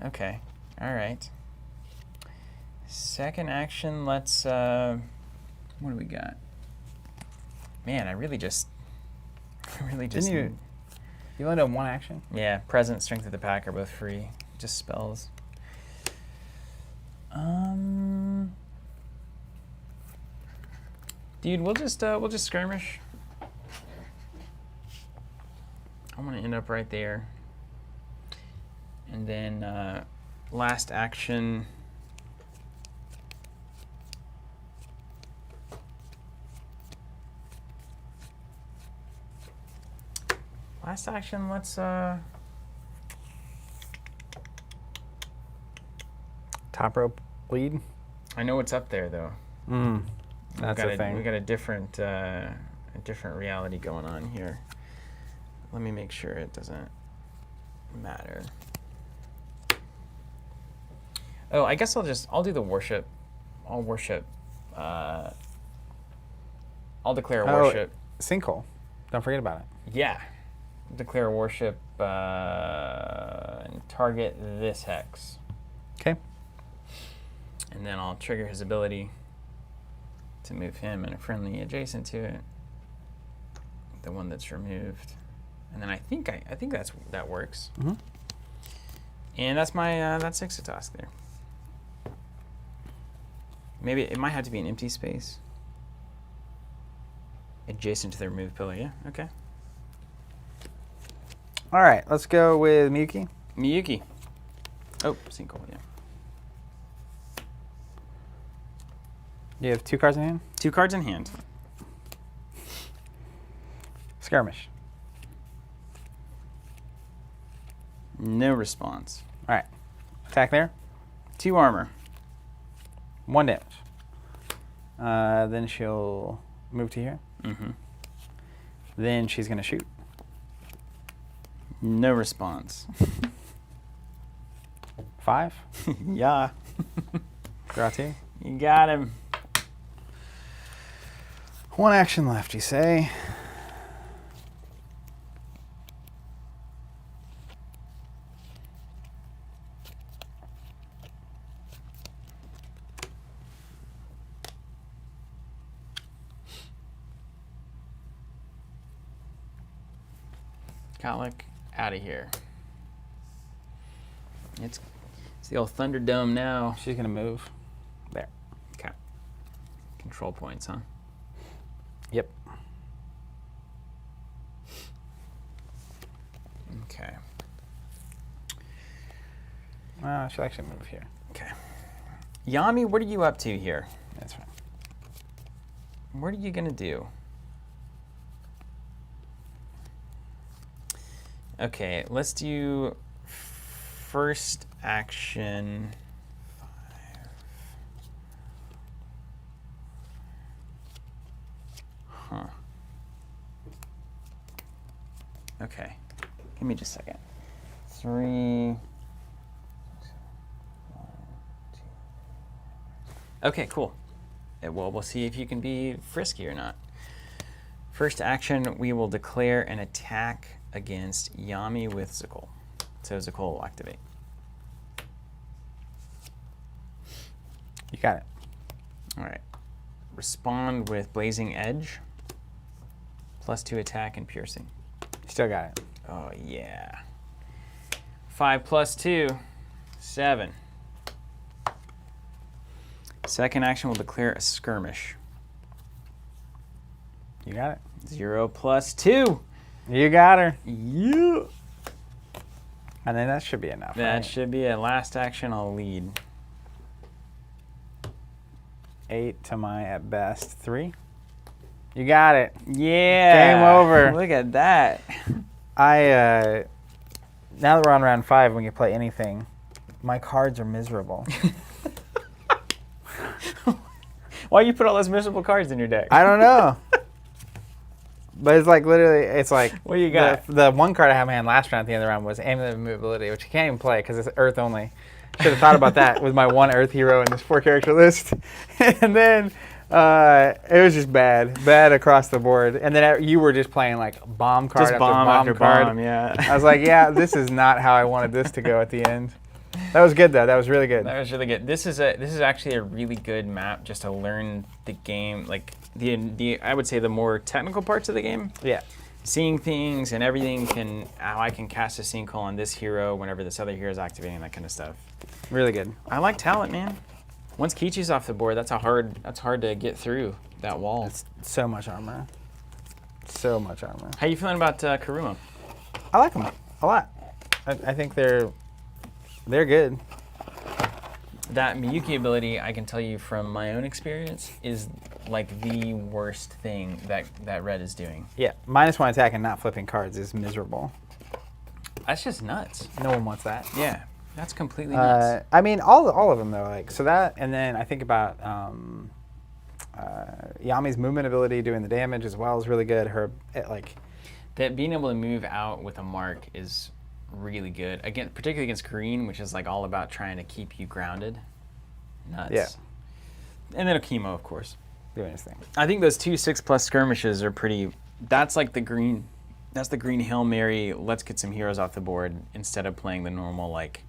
Okay, all right. Second action, let's, what do we got? Man, I really just Didn't you only done one action? Yeah, present, strength of the pack are both free, just spells. Dude, we'll just skirmish. I'm gonna end up right there. And then last action. Last action, let's Top rope bleed? I know what's up there though. That's the thing. We got a different reality going on here. Let me make sure it doesn't matter. Oh, I guess I'll do the worship. I'll worship. I'll declare worship. Sinkhole. Don't forget about it. Yeah. Declare worship and target this hex. Okay. And then I'll trigger his ability to move him and a friendly adjacent to it. The one that's removed. And then I think that works. Mm-hmm. And that's my that's Ixotask there. Maybe it might have to be an empty space. Adjacent to the removed pillar, yeah? Okay. All right, let's go with Miyuki. Miyuki. Oh, Sinkhole, yeah. You have 2 cards in hand? 2 cards in hand. Skirmish. No response. All right. Attack there. 2 armor. 1 damage. Then she'll move to here. Mm-hmm. Then she's going to shoot. No response. 5. Yeah. Draw 2. You got him. 1 action left, you say? Kalik, out of here. It's the old Thunderdome now. She's going to move. There. Okay. Control points, huh? Yep. Okay. She'll actually move here. Okay. Yami, what are you up to here? That's fine. What are you going to do? Okay, let's do first action. Huh. Okay. Give me just a second. 3. Okay, cool. Well, we'll see if you can be frisky or not. First action, we will declare an attack against Yami with Zakol. So Zakol will activate. You got it. All right. Respond with Blazing Edge. +2 attack and piercing. Still got it. Oh, yeah. 5 + 2, 7. Second action will declare a skirmish. You got it. 0 + 2. You got her. Yeah. And then that should be enough. That right? should be it. Last action, I'll lead. 8 to my, at best, 3. You got it. Yeah. Game over. Look at that. Now that we're on round 5, when you play anything, my cards are miserable. Why you put all those miserable cards in your deck? I don't know. But it's like literally, it's like What do you got? The one card I had in my hand last round at the end of the round was Amulet of Immovability, which you can't even play because it's Earth only. Should have thought about that with my one Earth hero in this 4-character list. And then it was just bad across the board. And then you were just playing like bomb card Just after bomb bomb after card. bomb, yeah. I was like, yeah, this is not how I wanted this to go at the end. That was good though. That was really good. That was really good. This is actually a really good map just to learn the game, like the I would say the more technical parts of the game. Yeah. Seeing things and everything how I can cast a sinkhole on this hero whenever this other hero is activating, that kind of stuff. Really good. I like talent, man. Once Kichi's off the board, that's hard to get through that wall. It's so much armor. So much armor. How you feeling about Karuma? I like them a lot. I think they're good. That Miyuki ability, I can tell you from my own experience, is like the worst thing that Red is doing. Yeah, -1 attack and not flipping cards is miserable. That's just nuts. No one wants that. Yeah, that's completely nuts. I mean, all of them though. Like so that, and then I think about Yami's movement ability doing the damage as well is really good. Her That being able to move out with a mark is really good. Again, particularly against green, which is like all about trying to keep you grounded. Nuts. Yeah. And then Akimo, of course. doing his thing. I think those 2 6+ skirmishes are pretty. That's like the green. That's the green Hail Mary. Let's get some heroes off the board instead of playing the normal like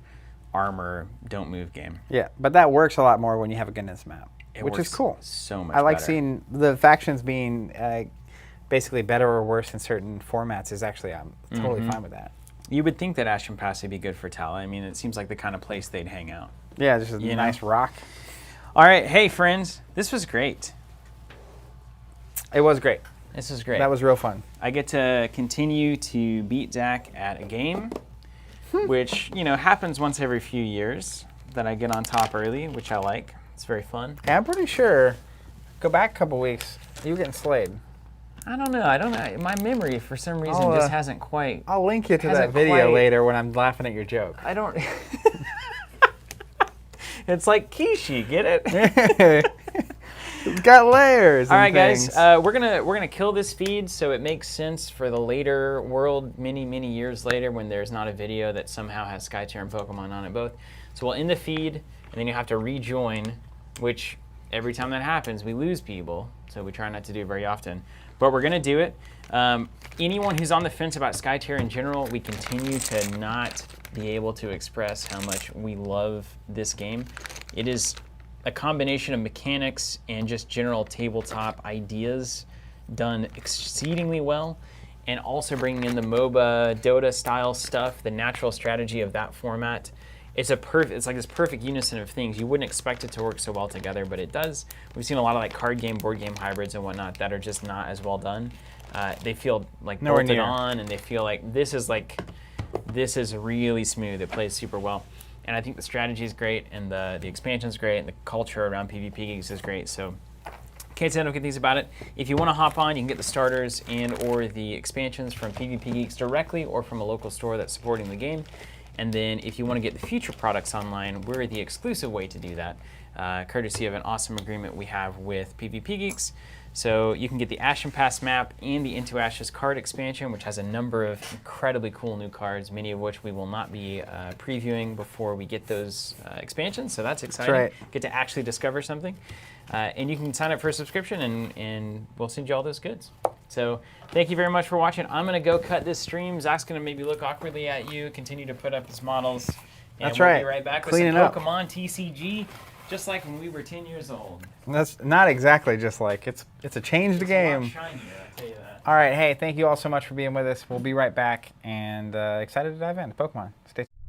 armor don't move game. Yeah, but that works a lot more when you have a goodness map, which is cool. So much. I like better. seeing the factions being basically better or worse in certain formats. Is actually I'm totally fine with that. You would think that Ashen Pass would be good for Tala. I mean, it seems like the kind of place they'd hang out. Yeah, just a nice rock. All right, hey friends, this was great. It was great. This was great. That was real fun. I get to continue to beat Zach at a game, which happens once every few years. That I get on top early, which I like. It's very fun. And I'm pretty sure. Go back a couple weeks. You were getting slayed. I don't know. My memory, for some reason, just hasn't quite. I'll link you to that hasn't video quite- later when I'm laughing at your joke. I don't. It's like Kishi, get it? It's got layers. All and right, guys. things. We're gonna kill this feed so it makes sense for the later world, many years later, when there's not a video that somehow has Skytear and Pokemon on it both. So we'll end the feed, and then you have to rejoin, which every time that happens, we lose people. So we try not to do it very often, but we're gonna do it. Anyone who's on the fence about Skytear in general, we continue to not be able to express how much we love this game. It is a combination of mechanics and just general tabletop ideas done exceedingly well, and also bringing in the MOBA, Dota style stuff, the natural strategy of that format. It's like this perfect unison of things. You wouldn't expect it to work so well together, but it does. We've seen a lot of like card game, board game hybrids and whatnot that are just not as well done. They feel like Nowhere bolted near. on, and they feel like this is really smooth. It plays super well. And I think the strategy is great, and the expansion is great, and the culture around PvP Geeks is great. So can't say enough good things about it. If you want to hop on, you can get the starters and or the expansions from PvP Geeks directly or from a local store that's supporting the game. And then if you want to get the future products online, we're the exclusive way to do that, courtesy of an awesome agreement we have with PvP Geeks. So you can get the Ashen Pass map and the Into Ashes card expansion, which has a number of incredibly cool new cards, many of which we will not be previewing before we get those expansions. So that's exciting. That's right. Get to actually discover something. And you can sign up for a subscription, and we'll send you all those goods. So thank you very much for watching. I'm going to go cut this stream. Zach's going to maybe look awkwardly at you, continue to put up his models. And That's we'll right. be right back with Cleaning some up. Pokemon TCG, just like when we were 10 years old. That's not exactly just like, it's a changed It's a lot game. shinier, I'll tell you that. All right, hey, thank you all so much for being with us. We'll be right back and excited to dive into Pokemon. Stay tuned.